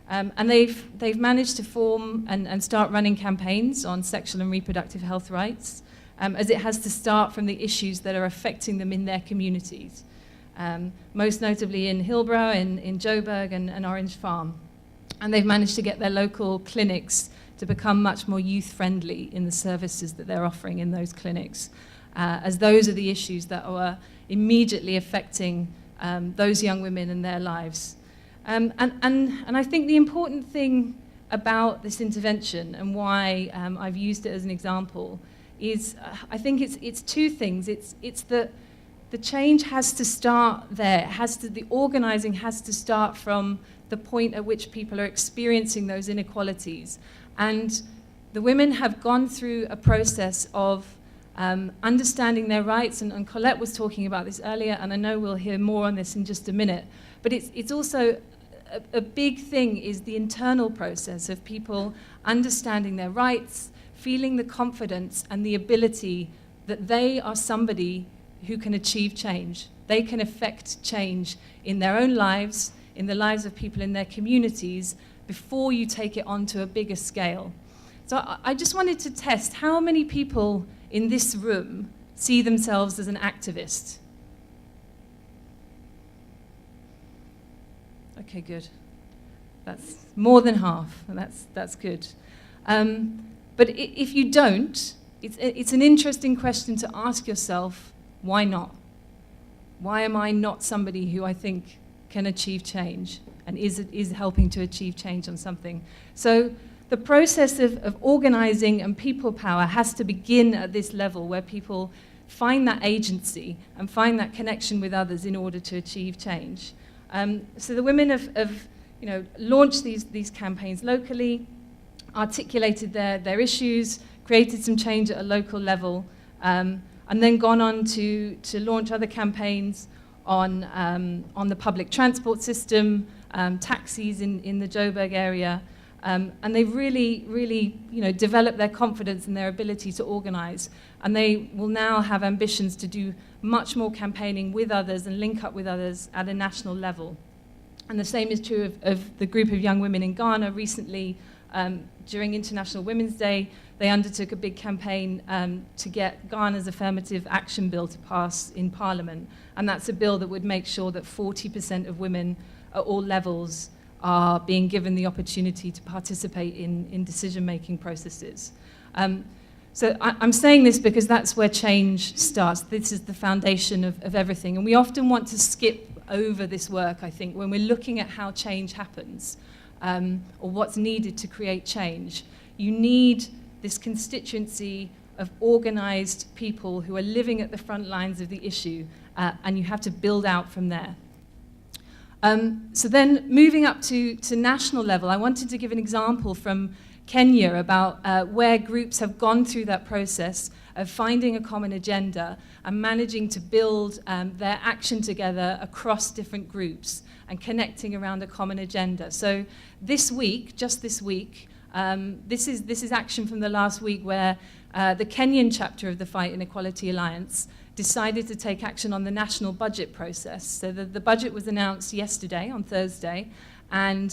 [SPEAKER 8] and they've managed to form and start running campaigns on sexual and reproductive health rights, as it has to start from the issues that are affecting them in their communities. Most notably in Hillbrow, in Joburg, and Orange Farm. And they've managed to get their local clinics to become much more youth-friendly in the services that they're offering in those clinics, as those are the issues that are immediately affecting those young women and their lives. And I think the important thing about this intervention and why I've used it as an example is I think it's 2 things. It's that the change has to start there. The organizing has to start from the point at which people are experiencing those inequalities. And the women have gone through a process of understanding their rights, and Colette was talking about this earlier, and I know we'll hear more on this in just a minute. But it's also a big thing is the internal process of people understanding their rights, feeling the confidence and the ability that they are somebody who can achieve change. They can affect change in their own lives, in the lives of people in their communities, before you take it on to a bigger scale. So I just wanted to test how many people in this room see themselves as an activist. Okay, good. That's more than half, and that's good. But if you don't, it's an interesting question to ask yourself, why not? Why am I not somebody who I think can achieve change and is helping to achieve change on something? So the process of organizing and people power has to begin at this level where people find that agency and find that connection with others in order to achieve change. So the women have launched these campaigns locally. articulated their issues, created some change at a local level, and then gone on to launch other campaigns on the public transport system, taxis in the Joburg area, and they've really developed their confidence and their ability to organize. And they will now have ambitions to do much more campaigning with others and link up with others at a national level. And the same is true of the group of young women in Ghana. Recently, during International Women's Day, they undertook a big campaign to get Ghana's affirmative action bill to pass in Parliament. And that's a bill that would make sure that 40% of women at all levels are being given the opportunity to participate in decision-making processes. So I'm saying this because that's where change starts. This is the foundation of everything. And we often want to skip over this work, I think, when we're looking at how change happens, or what's needed to create change. You need this constituency of organized people who are living at the front lines of the issue, and you have to build out from there. So then moving up to national level, I wanted to give an example from Kenya about where groups have gone through that process of finding a common agenda and managing to build their action together across different groups and connecting around a common agenda. So this week, just this week, this is action from the last week where the Kenyan chapter of the Fight Inequality Alliance decided to take action on the national budget process. So the budget was announced yesterday, on Thursday, and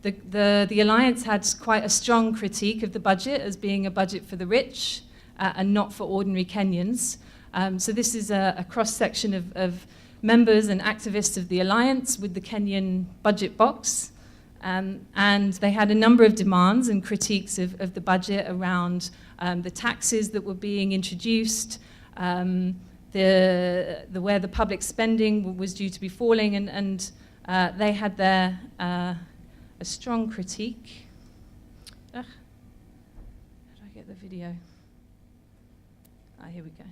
[SPEAKER 8] the Alliance had quite a strong critique of the budget as being a budget for the rich and not for ordinary Kenyans. So this is a cross-section of members and activists of the Alliance with the Kenyan budget box. And they had a number of demands and critiques of the budget around the taxes that were being introduced, where the public spending was due to be falling, and they had their a strong critique. How do I get the video? Here we go.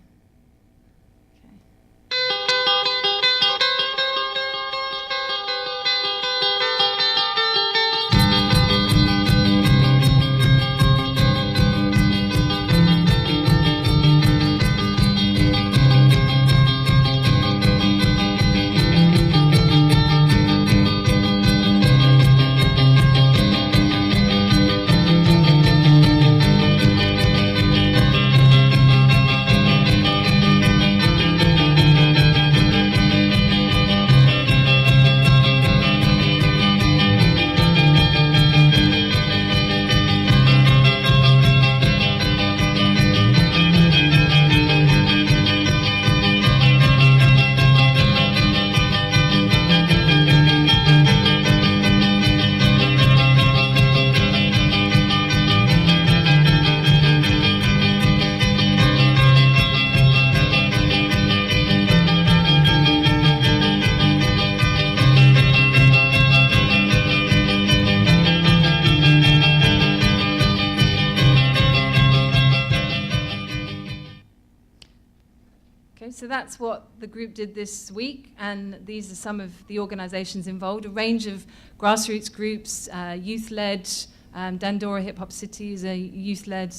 [SPEAKER 8] So that's what the group did this week, and these are some of the organizations involved, a range of grassroots groups, youth-led, Dandora Hip Hop City is a youth-led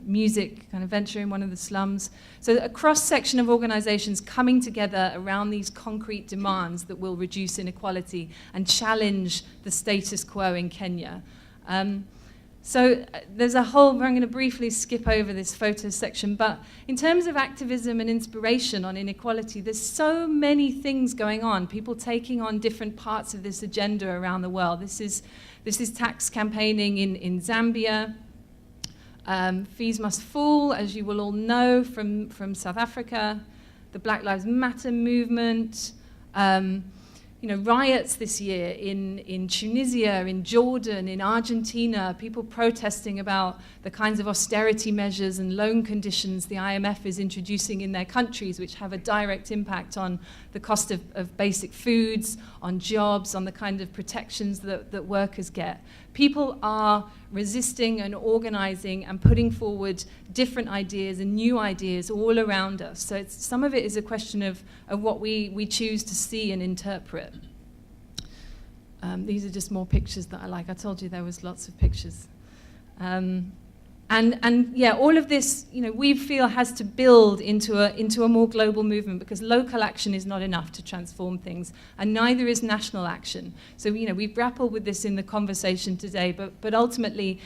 [SPEAKER 8] music kind of venture in one of the slums. So a cross-section of organizations coming together around these concrete demands that will reduce inequality and challenge the status quo in Kenya. So there's a whole, I'm going to briefly skip over this photo section, but in terms of activism and inspiration on inequality, there's so many things going on, people taking on different parts of this agenda around the world. This is tax campaigning in Zambia. Fees Must Fall, as you will all know, from South Africa. The Black Lives Matter movement. Riots this year in Tunisia, in Jordan, in Argentina, people protesting about the kinds of austerity measures and loan conditions the IMF is introducing in their countries, which have a direct impact on the cost of basic foods, on jobs, on the kind of protections that workers get. People are resisting and organizing and putting forward different ideas and new ideas all around us. So some of it is a question of what we choose to see and interpret. These are just more pictures that I like. I told you there was lots of pictures. And yeah, all of this, we feel has to build into a more global movement, because local action is not enough to transform things, and neither is national action. So we've grappled with this in the conversation today, but ultimately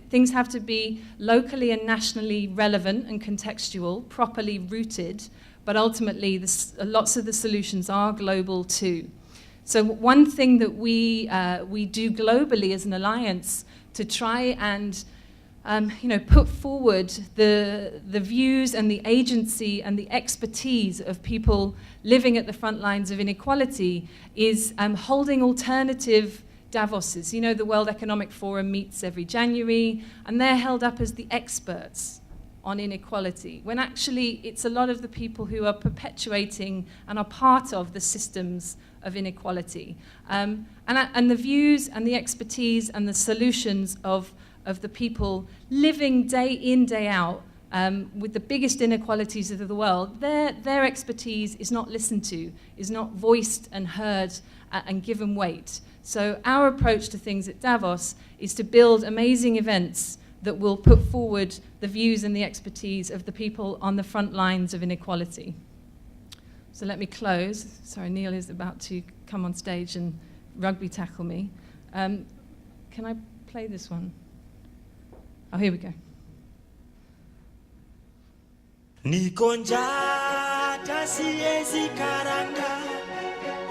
[SPEAKER 8] things have to be locally and nationally relevant and contextual, properly rooted, but ultimately lots of the solutions are global too. So one thing that we do globally as an alliance to try and put forward the views and the agency and the expertise of people living at the front lines of inequality is holding alternative Davoses. The World Economic Forum meets every January, and they're held up as the experts on inequality, when actually it's a lot of the people who are perpetuating and are part of the systems of inequality. And the views and the expertise and the solutions of the people living day in, day out with the biggest inequalities of the world, their expertise is not listened to, is not voiced and heard and given weight. So our approach to things at Davos is to build amazing events that will put forward the views and the expertise of the people on the front lines of inequality. So let me close. Sorry, Neil is about to come on stage and rugby tackle me. Can I play this one? Oh, here we go.
[SPEAKER 9] Nikonjata siezi karanga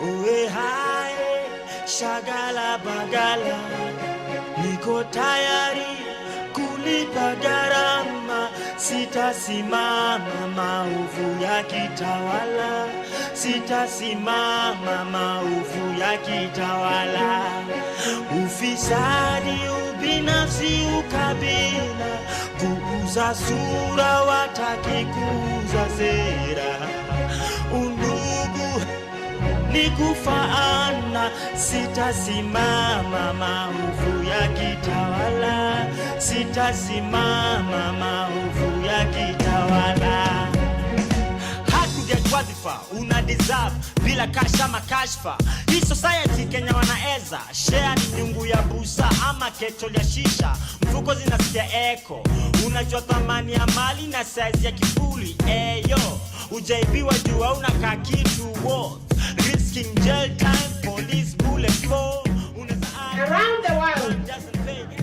[SPEAKER 9] uwe hae shagala bagala niko tayari kulipa gharama sitasimama maovu ya kitawala sitasimama maovu ya kitawala ufisadi ubinafsi ukabila kuuza sura wataki kuuza sera undugu ni kufaana sitasimama maovu ya kitawala sitasimama maovu ya kitawala wadhifa una deserve bila kasha makashfa hii society Kenya wanaeza share ni nyungu ya busa ama keto ya shisha mfuko zinasikia echo unajua thamani ya mali na size ya kifuli eyo ujaibiwa juu hauna kakitu worth risking jail time police bullet for
[SPEAKER 10] around the world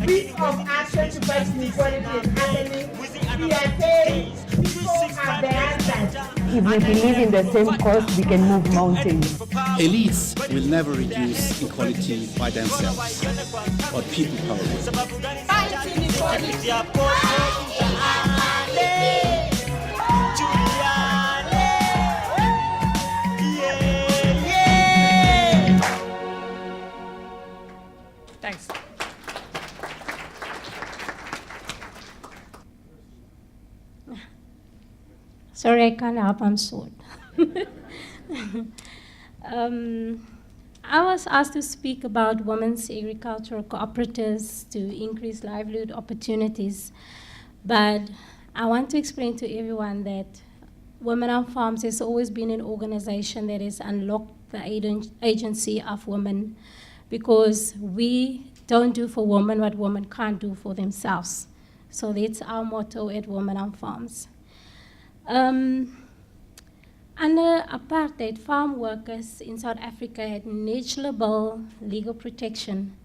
[SPEAKER 10] week of access to basic equality is happening. We are saying people have the answers.
[SPEAKER 11] If we believe in the same cause, we can move mountains.
[SPEAKER 12] Elites will never reduce equality by themselves, but people power will.
[SPEAKER 10] Fight inequality.
[SPEAKER 8] Thanks.
[SPEAKER 13] Sorry, I can't help, I'm short. I was asked to speak about women's agricultural cooperatives to increase livelihood opportunities, but I want to explain to everyone that Women on Farms has always been an organization that has unlocked the agency of women, because we don't do for women what women can't do for themselves. So that's our motto at Women on Farms. Under apartheid, farm workers in South Africa had negligible legal protection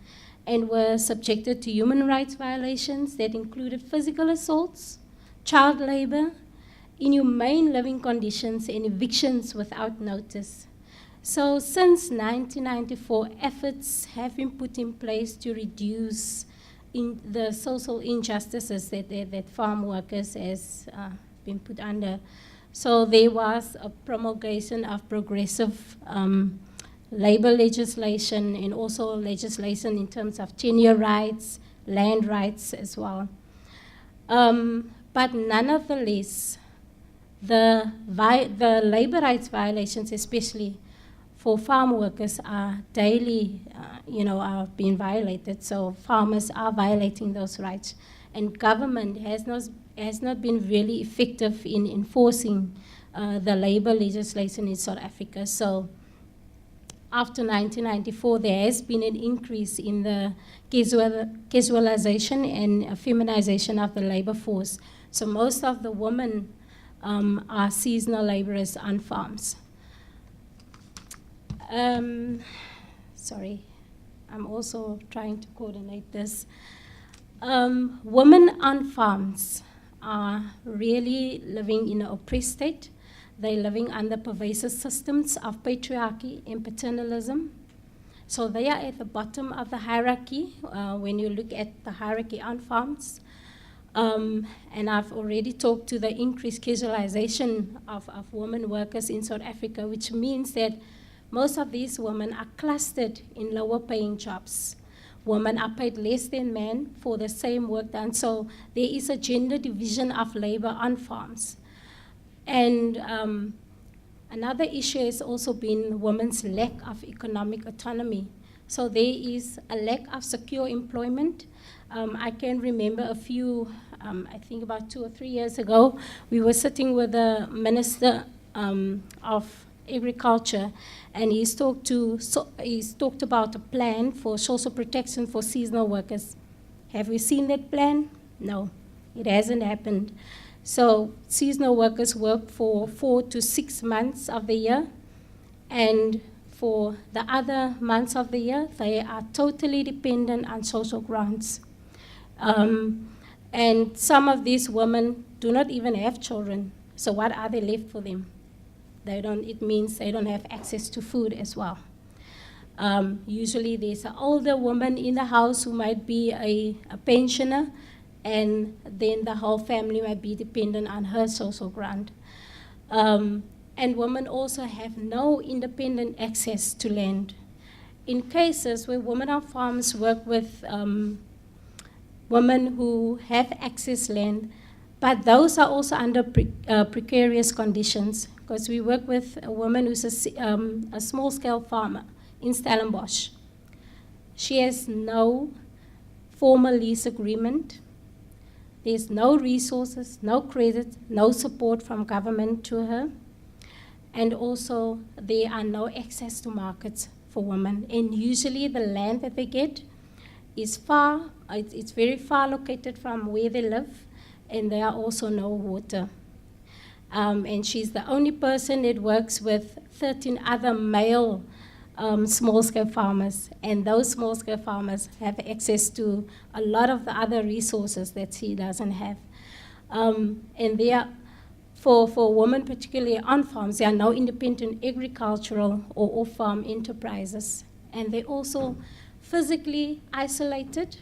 [SPEAKER 13] and were subjected to human rights violations that included physical assaults, child labor, inhumane living conditions, and evictions without notice. So since 1994, efforts have been put in place to reduce the social injustices that farm workers has been put under. So there was a promulgation of progressive labor legislation and also legislation in terms of tenure rights, land rights as well. But nonetheless, the labor rights violations, especially for farm workers, are daily, are being violated. So farmers are violating those rights, and government has not been really effective in enforcing the labor legislation in South Africa. So after 1994, there has been an increase in the casualization and feminization of the labor force. So most of the women are seasonal laborers on farms. Sorry, I'm also trying to coordinate this. Women on farms are really living in an oppressed state. They're living under pervasive systems of patriarchy and paternalism. So they are at the bottom of the hierarchy when you look at the hierarchy on farms. And I've already talked to the increased casualization of women workers in South Africa, which means that most of these women are clustered in lower paying jobs. Women are paid less than men for the same work done. So there is a gender division of labor on farms. And another issue has also been women's lack of economic autonomy. So there is a lack of secure employment. I can remember a few, I think about 2 or 3 years ago, we were sitting with the Minister of Agriculture, and he's talked about a plan for social protection for seasonal workers. Have we seen that plan? No, it hasn't happened. So seasonal workers work for 4 to 6 months of the year, and for the other months of the year, they are totally dependent on social grants. And some of these women do not even have children. So what are they left for them? It means they don't have access to food as well. Usually there's an older woman in the house who might be a pensioner, and then the whole family might be dependent on her social grant. And women also have no independent access to land. In cases where women on farms work with women who have access land, but those are also under precarious conditions, because we work with a woman who's a small-scale farmer in Stellenbosch. She has no formal lease agreement. There's no resources, no credit, no support from government to her. And also, there are no access to markets for women. And usually the land that they get is far, it's very far located from where they live, and there are also no water. And she's the only person that works with 13 other male small-scale farmers, and those small-scale farmers have access to a lot of the other resources that she doesn't have. And they are, for women, particularly on farms, there are no independent agricultural or off-farm enterprises, and they're also physically isolated.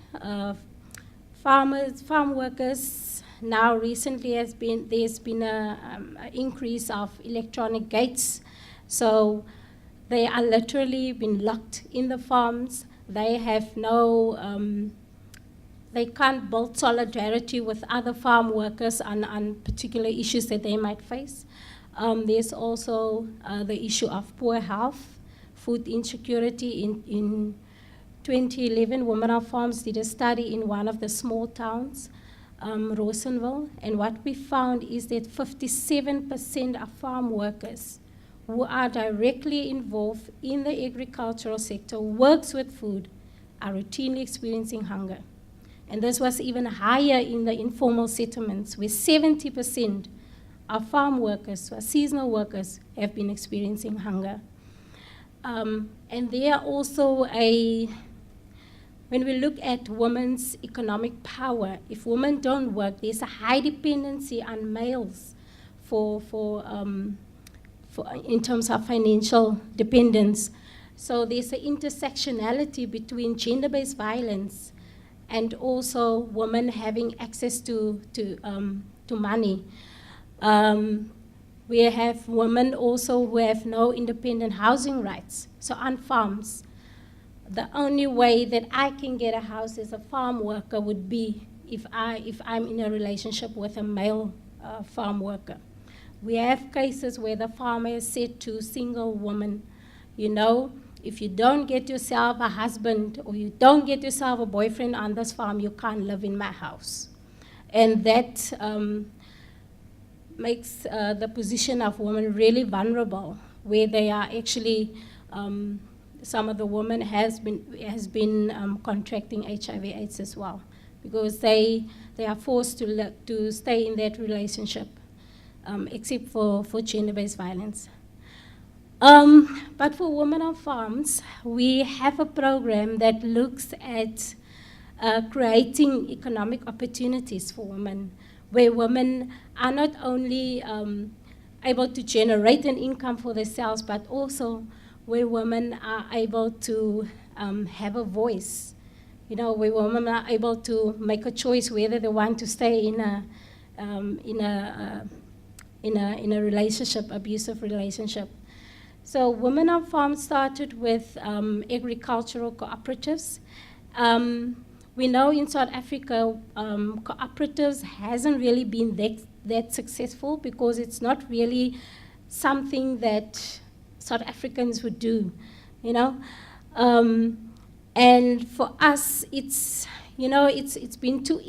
[SPEAKER 13] Farm workers, now recently there's been an increase of electronic gates, so they are literally been locked in the farms. They have no, they can't build solidarity with other farm workers on particular issues that they might face. There's also the issue of poor health, food insecurity. In 2011, Women on Farms did a study in one of the small towns, Rosenville, and what we found is that 57% of farm workers who are directly involved in the agricultural sector, works with food, are routinely experiencing hunger. And this was even higher in the informal settlements, where 70% of farm workers, or seasonal workers, have been experiencing hunger. And there are also when we look at women's economic power, if women don't work, there's a high dependency on males in terms of financial dependence. So there's an intersectionality between gender-based violence and also women having access to money. We have women also who have no independent housing rights. So on farms, the only way that I can get a house as a farm worker would be if I'm in a relationship with a male farm worker. We have cases where the farmer has said to single women, you know, if you don't get yourself a husband or you don't get yourself a boyfriend on this farm, you can't live in my house. And that makes the position of women really vulnerable, where they are actually some of the women has been contracting HIV/AIDS as well, because they are forced to stay in that relationship, except for gender-based violence. But for women on farms, we have a program that looks at creating economic opportunities for women, where women are not only able to generate an income for themselves, but also where women are able to have a voice. You know, where women are able to make a choice whether they want to stay in a relationship, abusive relationship. So Women on Farm started with agricultural cooperatives. We know in South Africa, cooperatives hasn't really been that successful, because it's not really something that South Africans would do, you know. And for us, it's been too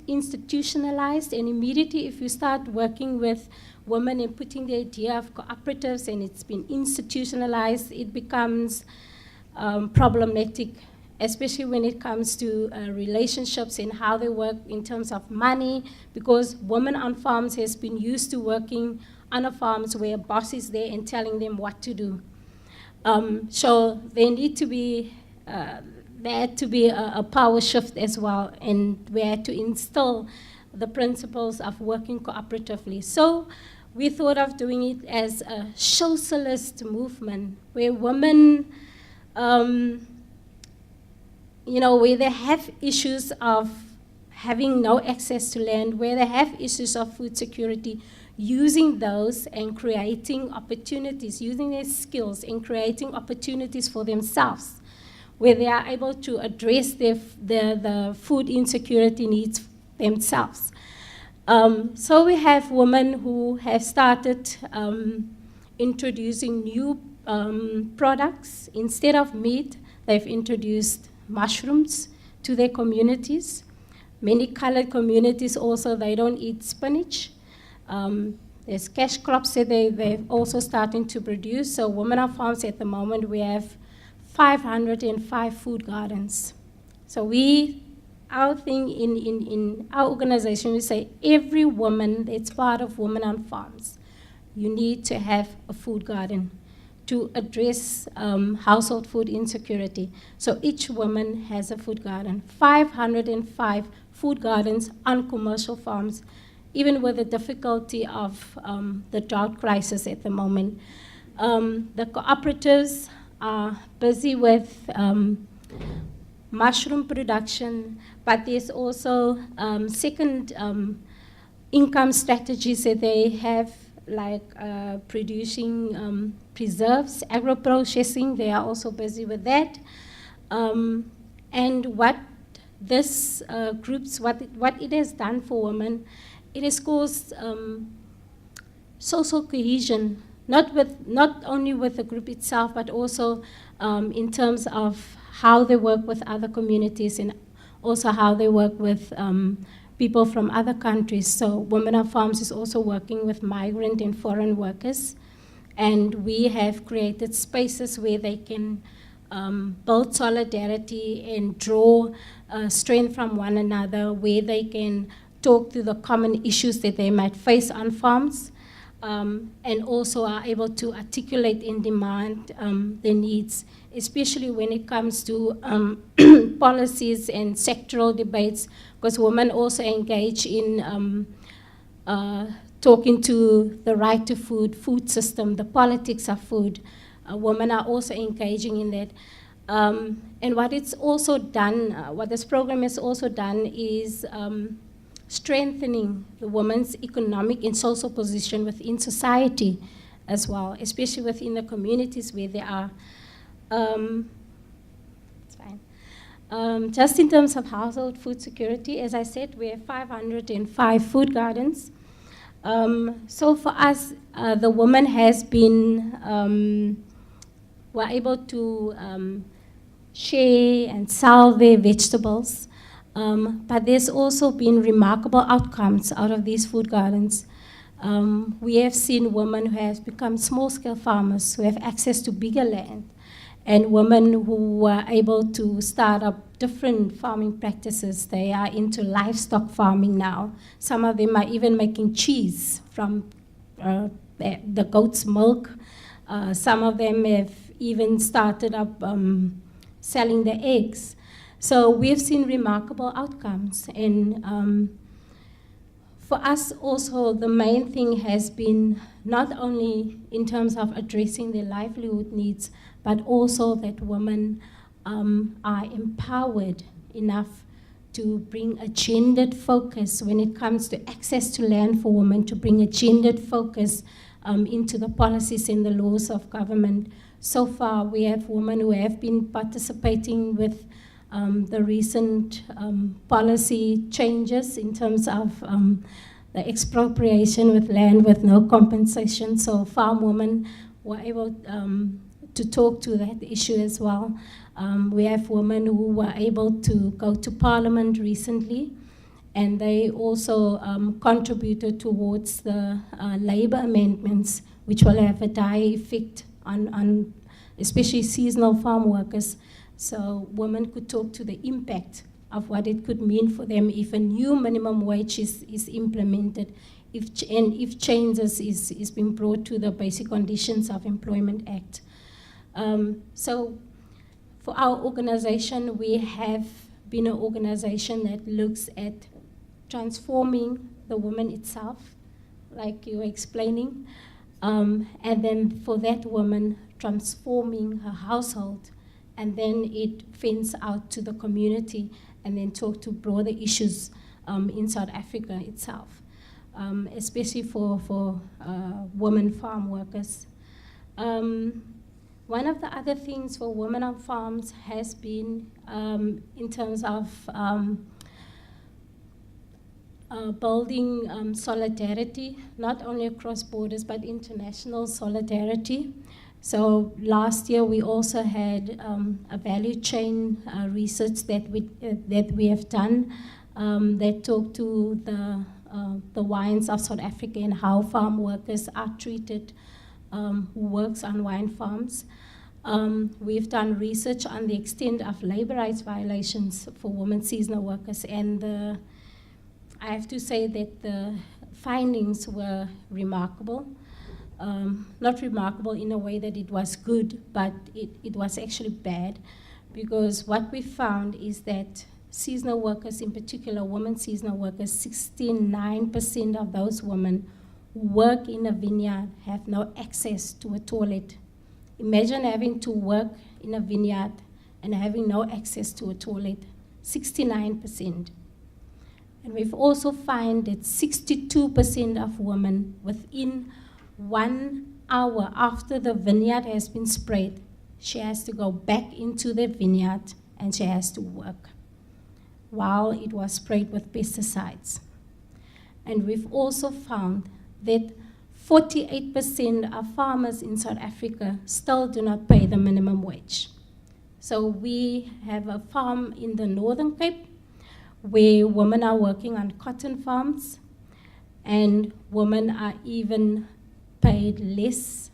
[SPEAKER 13] institutionalized, and immediately if you start working with women and putting the idea of cooperatives and it's been institutionalized, it becomes problematic, especially when it comes to relationships and how they work in terms of money, because women on farms has been used to working on farms where a boss is there and telling them what to do. So there need to be, there had to be a power shift as well, and we had to instill the principles of working cooperatively. So we thought of doing it as a socialist movement, where women, you know, where they have issues of having no access to land, where they have issues of food security, using those and creating opportunities, using their skills and creating opportunities for themselves, where they are able to address the food insecurity needs themselves. So we have women who have started introducing new products. Instead of meat, they've introduced mushrooms to their communities. Many colored communities also, they don't eat spinach. There's cash crops that they're also starting to produce. So Women on Farms at the moment, we have 505 food gardens. So our thing in our organization, we say every woman that's part of Women on Farms, you need to have a food garden to address household food insecurity. So each woman has a food garden. 505 food gardens on commercial farms, even with the difficulty of the drought crisis at the moment. The cooperatives are busy with mushroom production, but there's also second income strategies that they have, like producing preserves, agro-processing. They are also busy with that. And what this groups, what it has done for women, it has caused social cohesion, not only with the group itself, but also in terms of how they work with other communities and also how they work with people from other countries. So Women on Farms is also working with migrant and foreign workers, and we have created spaces where they can build solidarity and draw strength from one another, where they can talk to the common issues that they might face on farms, and also are able to articulate and demand their needs, especially when it comes to policies and sectoral debates, because women also engage in talking to the right to food, food system, the politics of food. Women are also engaging in that. And what it's also done, what this program has also done is strengthening the woman's economic and social position within society as well, especially within the communities where they are. It's fine. Just in terms of household food security, as I said, we have 505 food gardens. So for us, the woman has been, were able to share and sell their vegetables. But there's also been remarkable outcomes out of these food gardens. We have seen women who have become small-scale farmers, who have access to bigger land, and women who were able to start up different farming practices. They are into livestock farming now. Some of them are even making cheese from the goat's milk. Some of them have even started up selling the eggs. So we've seen remarkable outcomes. And for us also, the main thing has been not only in terms of addressing their livelihood needs, but also that women are empowered enough to bring a gendered focus when it comes to access to land for women, to bring a gendered focus into the policies and the laws of government. So far, we have women who have been participating with the recent policy changes in terms of the expropriation with land with no compensation. So farm women were able to talk to that issue as well. We have women who were able to go to Parliament recently, and they also contributed towards the labour amendments, which will have a dire effect on especially seasonal farm workers. So women could talk to the impact of what it could mean for them if a new minimum wage is implemented, if changes is being brought to the Basic Conditions of Employment Act. So for our organization, we have been an organization that looks at transforming the woman itself, like you were explaining, and then for that woman, transforming her household, and then it fends out to the community, and then talk to broader issues in South Africa itself, especially for women farm workers. One of the other things for women on farms has been in terms of building solidarity, not only across borders, but international solidarity. So last year we also had a value chain research that we have done that talked to the wines of South Africa and how farm workers are treated who works on wine farms. We've done research on the extent of labor rights violations for women seasonal workers, and I have to say that the findings were remarkable. Not remarkable in a way that it was good, but it was actually bad, because what we found is that seasonal workers, in particular women seasonal workers, 69% of those women who work in a vineyard have no access to a toilet. Imagine having to work in a vineyard and having no access to a toilet, 69%. And we've also found that 62% of women within 1 hour after the vineyard has been sprayed, she has to go back into the vineyard and she has to work while it was sprayed with pesticides. And we've also found that 48% of farmers in South Africa still do not pay the minimum wage. So we have a farm in the Northern Cape where women are working on cotton farms, and women are even paid less,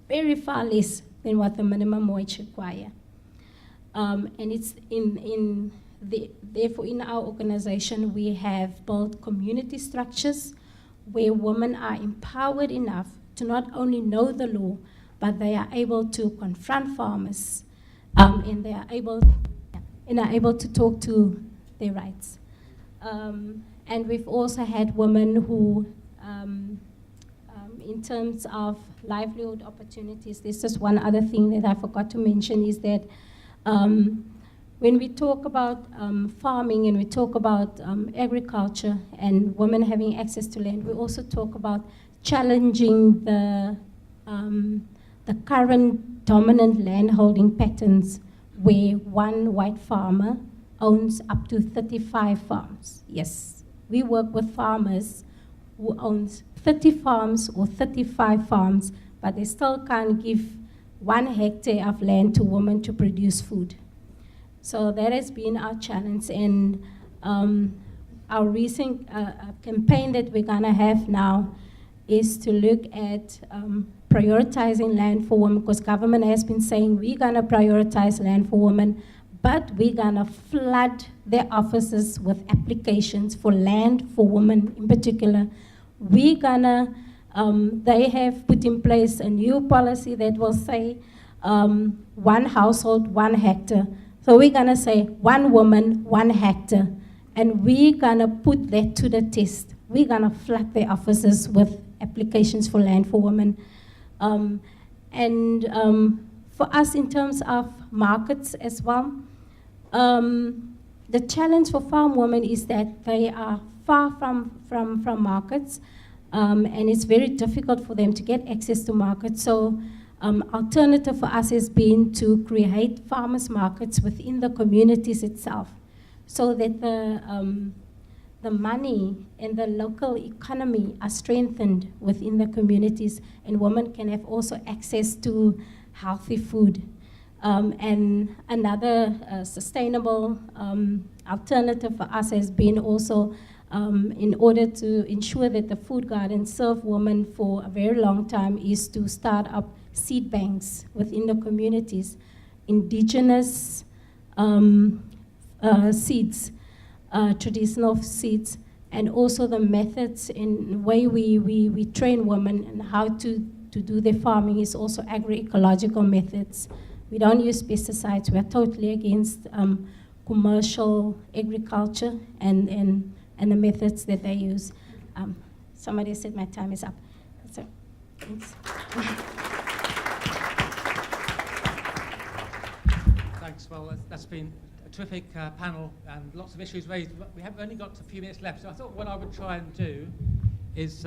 [SPEAKER 13] very far less than what the minimum wage require. And it's therefore in our organization we have built community structures where women are empowered enough to not only know the law, but they are able to confront farmers, and they are able to talk to their rights. And we've also had women who, in terms of livelihood opportunities, there's just one other thing that I forgot to mention, is that when we talk about farming and we talk about agriculture and women having access to land, we also talk about challenging the current dominant landholding patterns where one white farmer owns up to 35 farms. Yes, we work with farmers who owns 30 farms or 35 farms, but they still can't give 1 hectare of land to women to produce food. So that has been our challenge, and our recent campaign that we're gonna have now is to look at prioritizing land for women, because government has been saying we're going to prioritize land for women, but we're going to flood their offices with applications for land for women in particular. We're going to, they have put in place a new policy that will say 1 household, 1 hectare. So we're going to say 1 woman, 1 hectare. And we're going to put that to the test. We're going to flood their offices with applications for land for women. For us, in terms of markets as well, the challenge for farm women is that they are far from markets, and it's very difficult for them to get access to markets. So alternative for us has been to create farmers markets within the communities itself, so that the money and the local economy are strengthened within the communities, and women can have also access to healthy food. And another sustainable alternative for us has been also, in order to ensure that the food gardens serve women for a very long time, is to start up seed banks within the communities, indigenous seeds, traditional seeds, and also the methods in the way we train women and how to do their farming is also agroecological methods. We don't use pesticides. We are totally against commercial agriculture and the methods that they use. Somebody said my time is up. So, thanks.
[SPEAKER 1] Thanks. Well, that's been a terrific panel and lots of issues raised. We have only got a few minutes left, so I thought what I would try and do is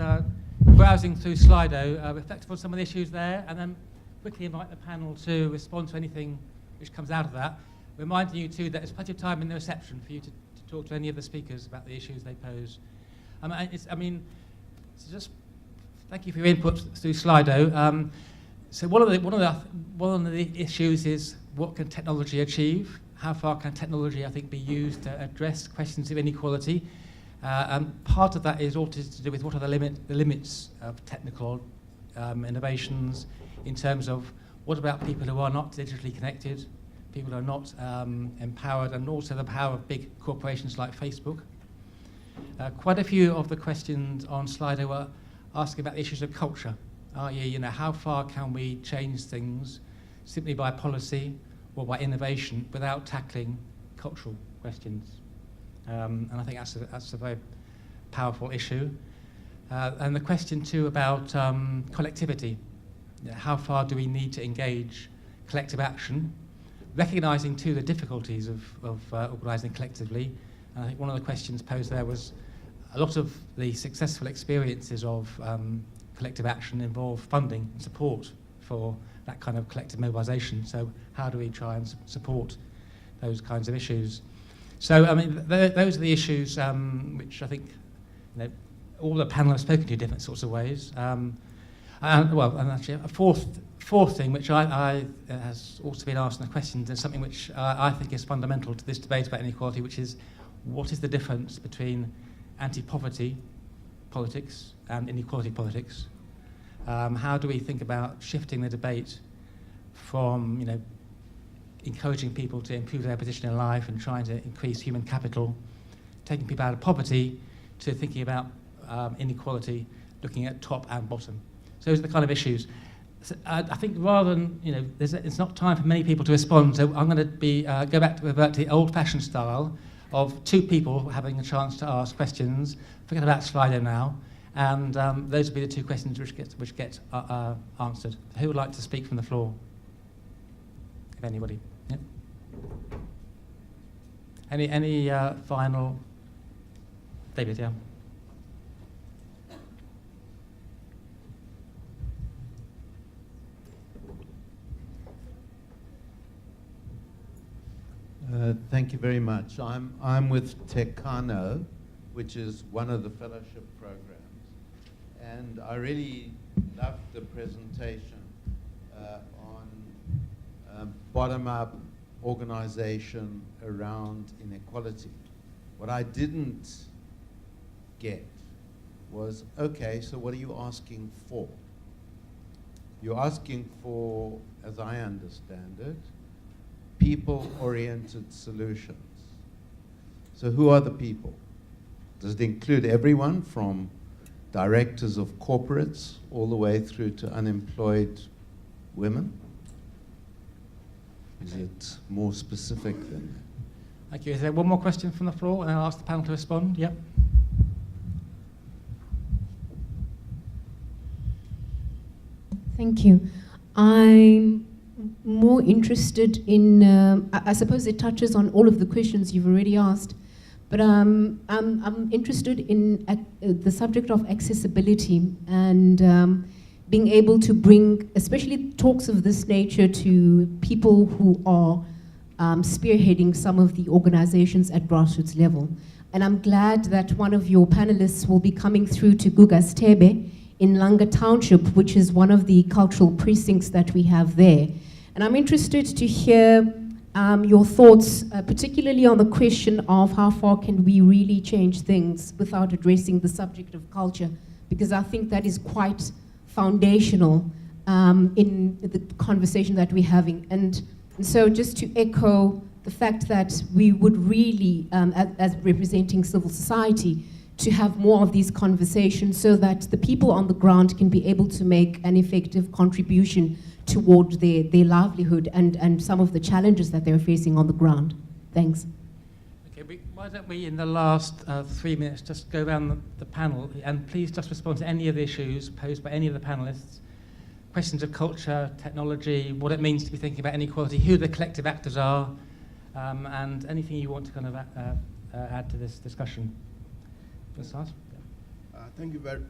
[SPEAKER 1] browsing through Slido, reflect on some of the issues there, and then quickly invite the panel to respond to anything which comes out of that. Reminding you too that there's plenty of time in the reception for you to talk to any of the speakers about the issues they pose. Just thank you for your input through Slido. So one of the issues is, what can technology achieve? How far can technology, I think, be used to address questions of inequality? And part of that is all to do with what are the limits of technical innovations, in terms of what about people who are not digitally connected, people who are not empowered, and also the power of big corporations like Facebook. Quite a few of the questions on Slido were asking about the issues of culture. How far can we change things simply by policy or by innovation without tackling cultural questions? And I think that's a very powerful issue. And the question too about collectivity. How far do we need to engage collective action, recognising too the difficulties of organising collectively? And I think one of the questions posed there was, a lot of the successful experiences of collective action involve funding and support for that kind of collective mobilisation. So how do we try and support those kinds of issues? So those are the issues which I think all the panel have spoken to in different sorts of ways. And actually a fourth thing, which I has also been asked in the questions, is something which I think is fundamental to this debate about inequality, which is, what is the difference between anti-poverty politics and inequality politics? How do we think about shifting the debate from encouraging people to improve their position in life and trying to increase human capital, taking people out of poverty, to thinking about inequality, looking at top and bottom? So those are the kind of issues. So, I think rather than, it's not time for many people to respond, so I'm going to go back to revert to the old-fashioned style of two people having a chance to ask questions. Forget about Slido now, and those will be the two questions which get answered. Who would like to speak from the floor? If anybody. Yeah. Any final? David, yeah.
[SPEAKER 14] Thank you very much. I'm with Tekano, which is one of the fellowship programs, and I really loved the presentation on bottom-up organization around inequality. What I didn't get was, okay, so what are you asking for? you're asking for, as I understand it, people-oriented solutions. So who are the people? Does it include everyone from directors of corporates all the way through to unemployed women? Is it more specific than that?
[SPEAKER 1] Thank you. Is there one more question from the floor? And I'll ask the panel to respond. Yep.
[SPEAKER 15] Thank you. I'm more interested in, I suppose it touches on all of the questions you've already asked, but I'm interested in the subject of accessibility and being able to bring, especially talks of this nature, to people who are spearheading some of the organizations at grassroots level. And I'm glad that one of your panelists will be coming through to Gugastebe in Langa Township, which is one of the cultural precincts that we have there. And I'm interested to hear your thoughts, particularly on the question of how far can we really change things without addressing the subject of culture, because I think that is quite foundational in the conversation that we're having. And so just to echo the fact that we would really, as representing civil society, to have more of these conversations so that the people on the ground can be able to make an effective contribution toward their livelihood and some of the challenges that they're facing on the ground. Thanks.
[SPEAKER 1] Okay, why don't we, in the last 3 minutes, just go around the panel, and please just respond to any of the issues posed by any of the panelists. Questions of culture, technology, what it means to be thinking about inequality, who the collective actors are, and anything you want to kind of add to this discussion. Let's ask.
[SPEAKER 3] Thank you very.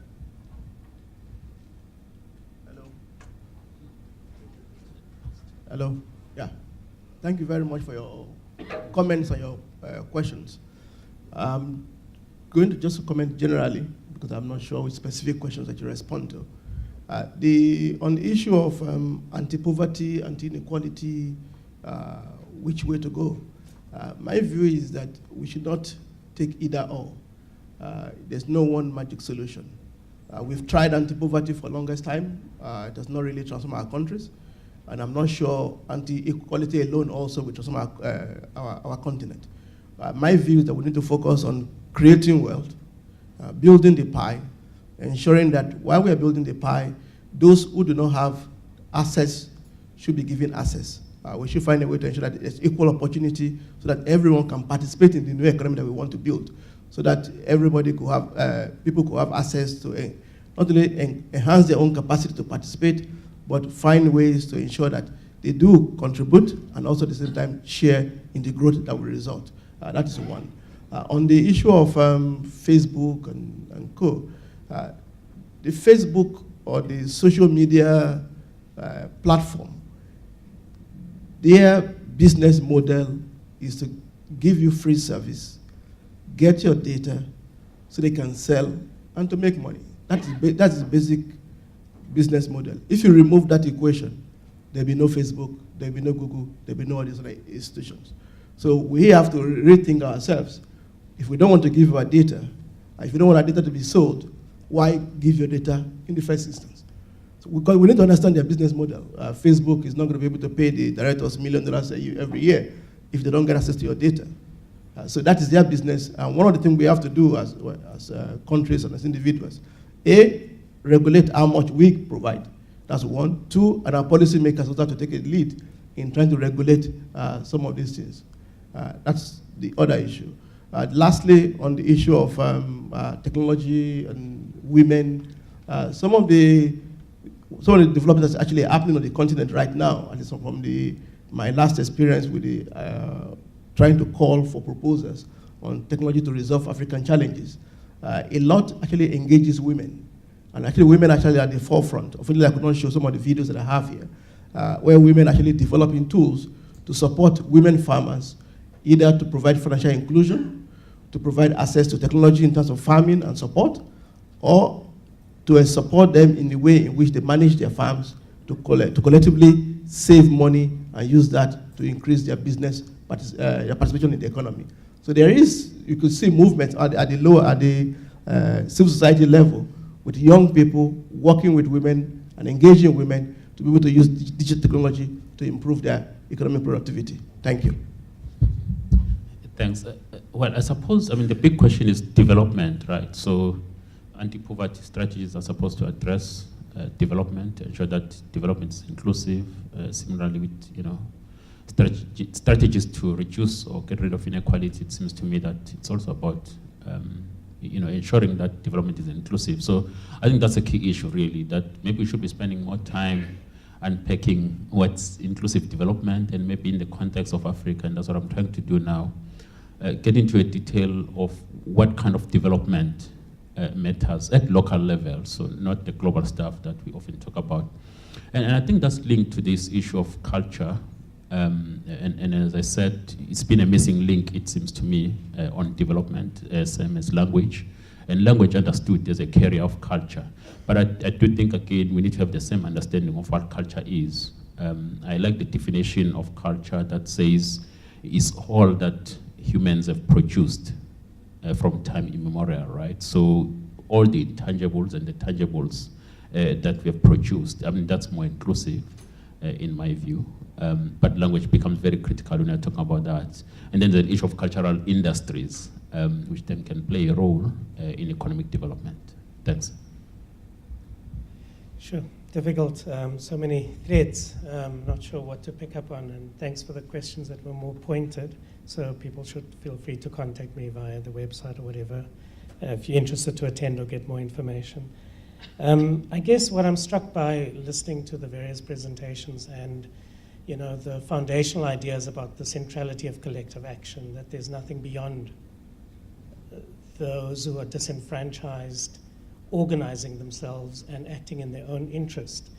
[SPEAKER 3] Hello. Hello. Yeah. Thank you very much for your comments and your questions. I'm going to just comment generally because I'm not sure which specific questions that you respond to. On the issue of anti-poverty, anti-inequality, which way to go? My view is that we should not take either or. There's no one magic solution. We've tried anti-poverty for the longest time. It does not really transform our countries. And I'm not sure anti-equality alone also will transform our continent. My view is that we need to focus on creating wealth, building the pie, ensuring that while we are building the pie, those who do not have access should be given access. We should find a way to ensure that there's equal opportunity so that everyone can participate in the new economy that we want to build, so that everybody could have, people could have access to not only enhance their own capacity to participate, but find ways to ensure that they do contribute and also at the same time share in the growth that will result. That is one. On the issue of Facebook and co, the Facebook or the social media platform, their business model is to give you free service, get your data so they can sell and to make money. That's the basic business model. If you remove that equation, there'll be no Facebook, there'll be no Google, there'll be no other institutions. So we have to rethink ourselves. If we don't want to give our data, if we don't want our data to be sold, why give your data in the first instance? So we need to understand their business model. Facebook is not going to be able to pay the directors $1 million every year if they don't get access to your data. So that is their business. And one of the things we have to do as countries and as individuals, A, regulate how much we provide. That's one. Two, and our policymakers also have to take a lead in trying to regulate some of these things. That's the other issue. Lastly, on the issue of technology and women, some of the developments that's actually happening on the continent right now, at least from my last experience with trying to call for proposals on technology to resolve African challenges, a lot actually engages women. And actually women actually are at the forefront. Unfortunately, I could not show some of the videos that I have here, where women actually developing tools to support women farmers, either to provide financial inclusion, to provide access to technology in terms of farming and support, or to support them in the way in which they manage their farms to collectively save money and use that to increase their business their participation in the economy. So there is, you could see movements at the civil society level with young people working with women and engaging women to be able to use digital technology to improve their economic productivity? Thank you.
[SPEAKER 7] Thanks. Well, I suppose, the big question is development, right? So anti-poverty strategies are supposed to address development, ensure that development is inclusive. Similarly with, strategies to reduce or get rid of inequality, it seems to me that it's also about, ensuring that development is inclusive. So I think that's a key issue, really, that maybe we should be spending more time unpacking what's inclusive development, and maybe in the context of Africa, and that's what I'm trying to do now, get into a detail of what kind of development matters at local level, so not the global stuff that we often talk about. And I think that's linked to this issue of culture. And as I said, it's been a missing link, it seems to me, on development, same as language. And language understood as a carrier of culture. But I do think, again, we need to have the same understanding of what culture is. I like the definition of culture that says it's all that humans have produced from time immemorial, right? So all the intangibles and the tangibles that we have produced, that's more inclusive in my view. But language becomes very critical when you're talking about that. And then the issue of cultural industries, which then can play a role in economic development. Thanks.
[SPEAKER 2] Sure, difficult, so many threads, not sure what to pick up on, and thanks for the questions that were more pointed, so people should feel free to contact me via the website or whatever, if you're interested to attend or get more information. I guess what I'm struck by listening to the various presentations and the foundational ideas about the centrality of collective action, that there's nothing beyond those who are disenfranchised organizing themselves and acting in their own interest.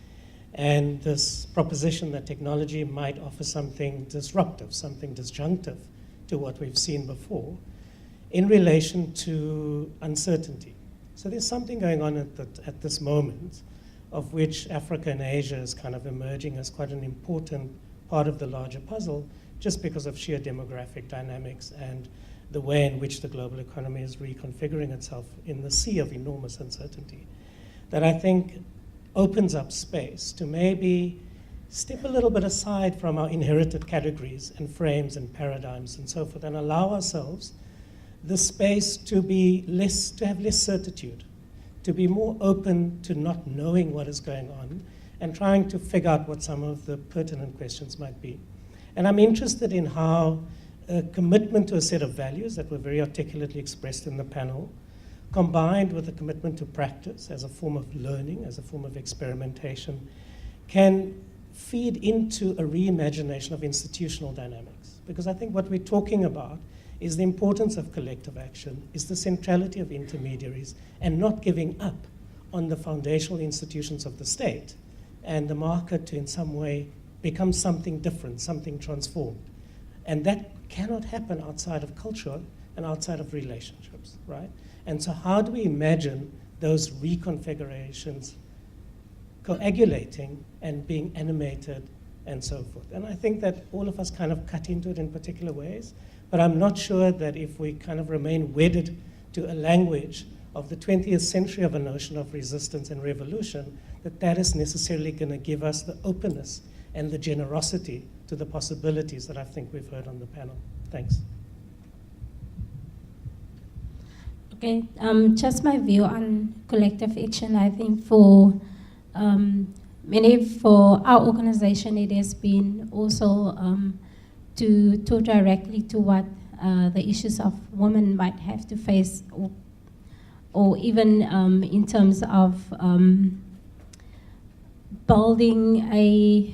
[SPEAKER 2] And this proposition that technology might offer something disruptive, something disjunctive to what we've seen before in relation to uncertainty. So there's something going on at this moment of which Africa and Asia is kind of emerging as quite an important part of the larger puzzle, just because of sheer demographic dynamics and the way in which the global economy is reconfiguring itself in the sea of enormous uncertainty, that I think opens up space to maybe step a little bit aside from our inherited categories and frames and paradigms and so forth, and allow ourselves the space to have less certitude, to be more open to not knowing what is going on and trying to figure out what some of the pertinent questions might be. And I'm interested in how a commitment to a set of values that were very articulately expressed in the panel, combined with a commitment to practice as a form of learning, as a form of experimentation, can feed into a reimagination of institutional dynamics. Because I think what we're talking about is the importance of collective action, is the centrality of intermediaries, and not giving up on the foundational institutions of the state and the market to in some way become something different, something transformed. And that cannot happen outside of culture and outside of relationships, right? And so how do we imagine those reconfigurations coagulating and being animated and so forth? And I think that all of us kind of cut into it in particular ways, but I'm not sure that if we kind of remain wedded to a language of the 20th century of a notion of resistance and revolution, that is necessarily going to give us the openness and the generosity to the possibilities that I think we've heard on the panel. Thanks.
[SPEAKER 13] Okay, just my view on collective action. I think for our organization, it has been also to talk directly to what the issues of women might have to face, or even in terms of building a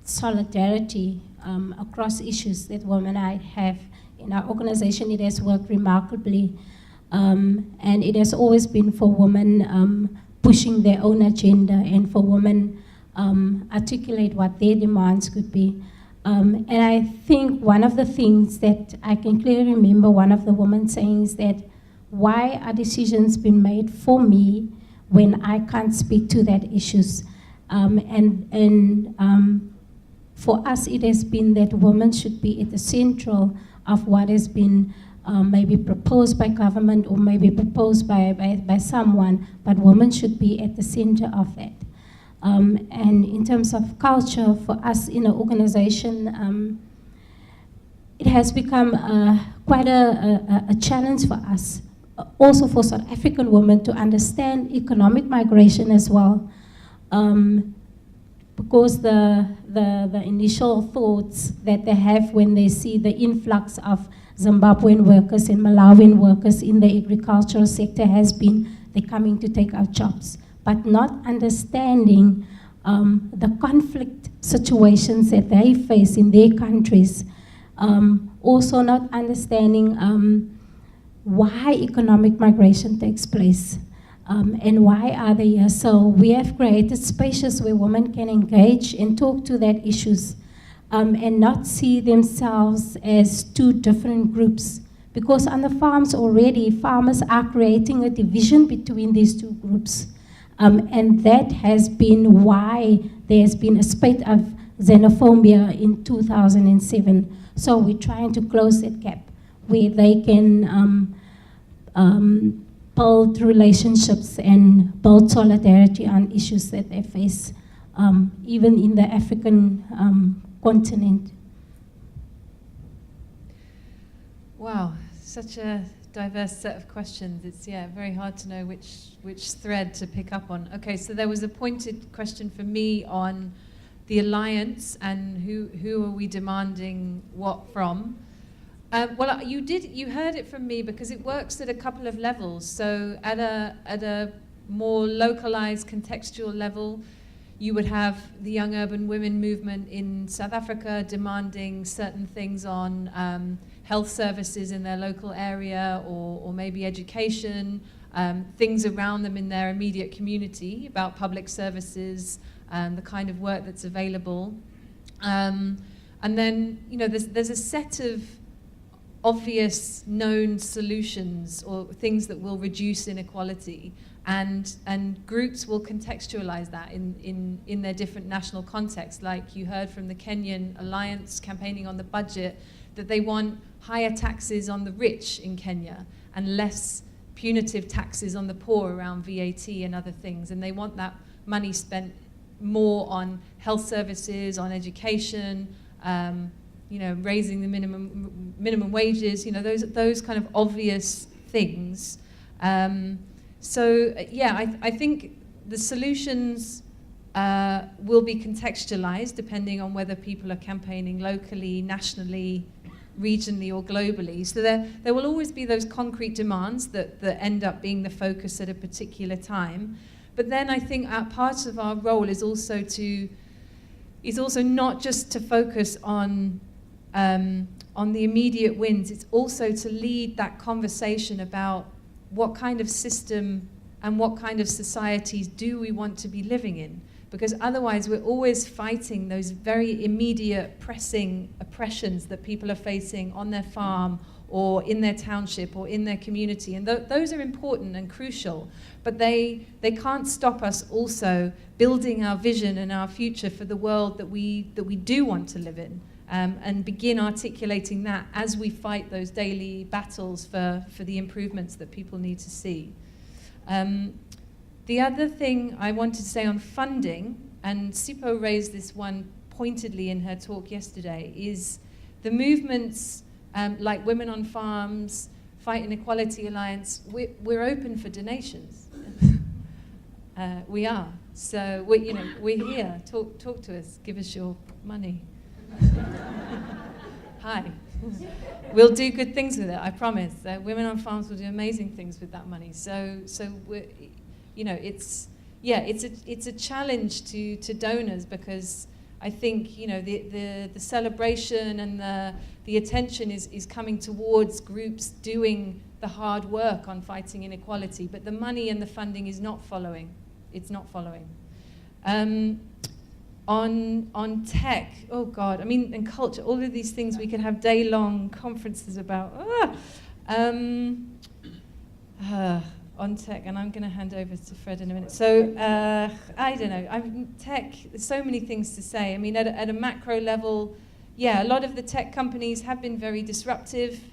[SPEAKER 13] solidarity across issues that women might have. In our organization, it has worked remarkably, and it has always been for women pushing their own agenda, and for women articulate what their demands could be. And I think one of the things that I can clearly remember one of the women saying is that, why are decisions being made for me when I can't speak to that issues? For us, it has been that women should be at the central of what has been maybe proposed by government or maybe proposed by someone, but women should be at the center of that. And in terms of culture, for us in an organization, it has become quite a challenge for us, also for South African women, to understand economic migration as well. Because the initial thoughts that they have when they see the influx of Zimbabwean workers and Malawian workers in the agricultural sector has been they're coming to take our jobs, but not understanding the conflict situations that they face in their countries. Also not understanding why economic migration takes place. And why are they here? So we have created spaces where women can engage and talk to that issues and not see themselves as two different groups. Because on the farms already, farmers are creating a division between these two groups. And that has been why there has been a spate of xenophobia in 2007. So we're trying to close that gap where they can build relationships and build solidarity on issues that they face, even in the African continent.
[SPEAKER 8] Wow, such a diverse set of questions. It's very hard to know which thread to pick up on. Okay, so there was a pointed question for me on the alliance and who are we demanding what from. Well, you heard it from me because it works at a couple of levels. So at a more localized, contextual level, you would have the young urban women movement in South Africa demanding certain things on health services in their local area, or maybe education, things around them in their immediate community about public services, the kind of work that's available. And then, there's a set of obvious known solutions or things that will reduce inequality, and groups will contextualize that in their different national contexts. Like you heard from the Kenyan Alliance campaigning on the budget, that they want higher taxes on the rich in Kenya and less punitive taxes on the poor around VAT and other things, and they want that money spent more on health services, on education, raising the minimum wages, those kind of obvious things. I think the solutions will be contextualized depending on whether people are campaigning locally, nationally, regionally, or globally. So there will always be those concrete demands that end up being the focus at a particular time. But then I think part of our role is also not just to focus on the immediate wins. It's also to lead that conversation about what kind of system and what kind of societies do we want to be living in. Because otherwise we're always fighting those very immediate pressing oppressions that people are facing on their farm or in their township or in their community. And those are important and crucial, but they can't stop us also building our vision and our future for the world that we do want to live in. And begin articulating that as we fight those daily battles for the improvements that people need to see. The other thing I wanted to say on funding, and Sipho raised this one pointedly in her talk yesterday, is the movements like Women on Farms, Fight Inequality Alliance, we're open for donations. We are. So we're here. Talk to us. Give us your money. Hi. We'll do good things with it, I promise. Women on Farms will do amazing things with that money. So we're, it's a challenge to donors, because I think the celebration and the attention is coming towards groups doing the hard work on fighting inequality, but the money and the funding is not following. It's not following. On tech, oh God, and culture, all of these things we could have day-long conferences about. On tech, and I'm going to hand over to Fred in a minute. So, I don't know, tech, there's so many things to say. At a macro level, a lot of the tech companies have been very disruptive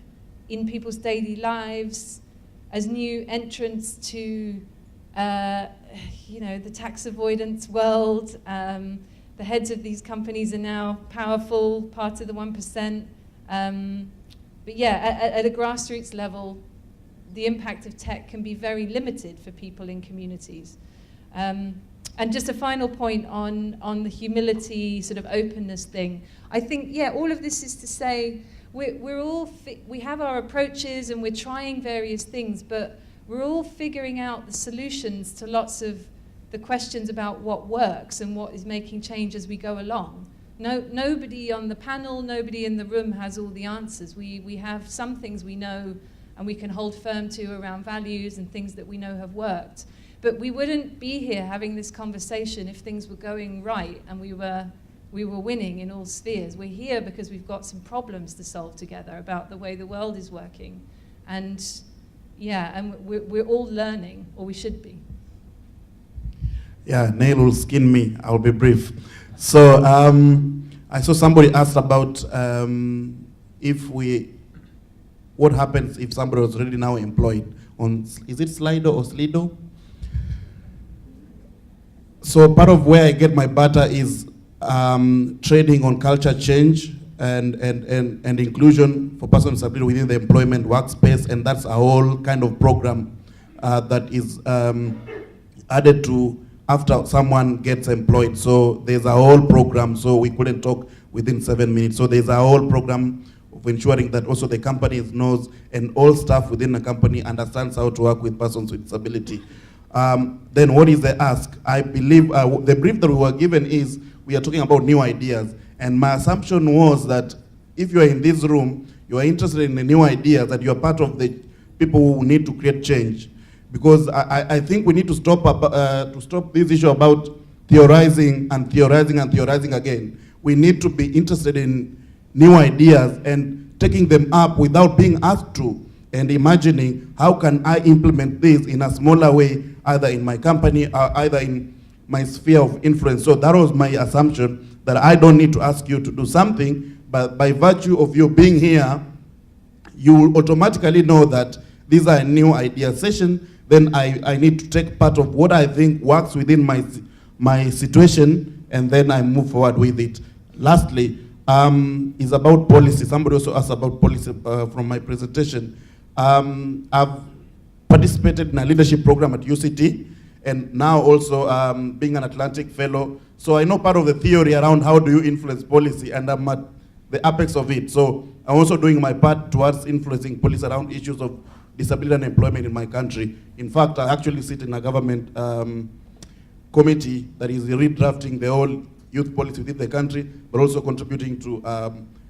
[SPEAKER 8] in people's daily lives as new entrants to you know, the tax avoidance world. The heads of these companies are now powerful, part of the 1%. But yeah, at a grassroots level, the impact of tech can be very limited for people in communities. And just a final point on the humility, sort of openness thing. I think, yeah, all of this is to say we have our approaches and we're trying various things, but we're all figuring out the solutions to lots of the questions about what works and what is making change as we go along. Nobody on the panel, nobody in the room has all the answers. We have some things we know and we can hold firm to around values and things that we know have worked. But we wouldn't be here having this conversation if things were going right and we were winning in all spheres. We're here because we've got some problems to solve together about the way the world is working. And yeah, and we're all learning, or we should be.
[SPEAKER 6] Yeah, Neil will skin me. I'll be brief. So I saw somebody asked about what happens if somebody was already now employed on, is it Slido or Slido? So part of where I get my butter is trading on culture change and inclusion for persons with disability within the employment workspace, and that's a whole kind of program that is added to after someone gets employed. So there's a whole program, so we couldn't talk within 7 minutes. So there's a whole program of ensuring that also the company knows and all staff within the company understands how to work with persons with disability. Then what is the ask? I believe the brief that we were given is we are talking about new ideas. And my assumption was that if you are in this room, you are interested in the new ideas, that you are part of the people who need to create change. Because I think we need to stop this issue about theorizing and theorizing and theorizing again. We need to be interested in new ideas and taking them up without being asked to, and imagining how can I implement this in a smaller way, either in my company or either in my sphere of influence. So that was my assumption, that I don't need to ask you to do something, but by virtue of you being here, you will automatically know that these are a new idea session. Then I need to take part of what I think works within my situation, and then I move forward with it. Lastly, is about policy. Somebody also asked about policy from my presentation. I've participated in a leadership program at UCT, and now also being an Atlantic Fellow. So I know part of the theory around how do you influence policy, and I'm at the apex of it. So I'm also doing my part towards influencing policy around issues of disability and employment in my country. In fact, I actually sit in a government committee that is redrafting the whole youth policy within the country, but also contributing to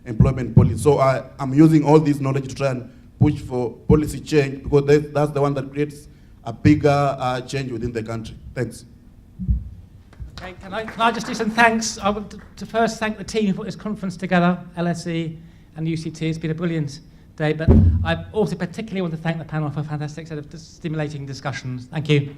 [SPEAKER 6] employment policy. So I'm using all this knowledge to try and push for policy change, because that's the one that creates a bigger change within the country. Thanks.
[SPEAKER 1] Okay, can I just do some thanks? I want to first thank the team who put this conference together, LSE and UCT. It's been a brilliant day, but I also particularly want to thank the panel for a fantastic set of stimulating discussions. Thank you.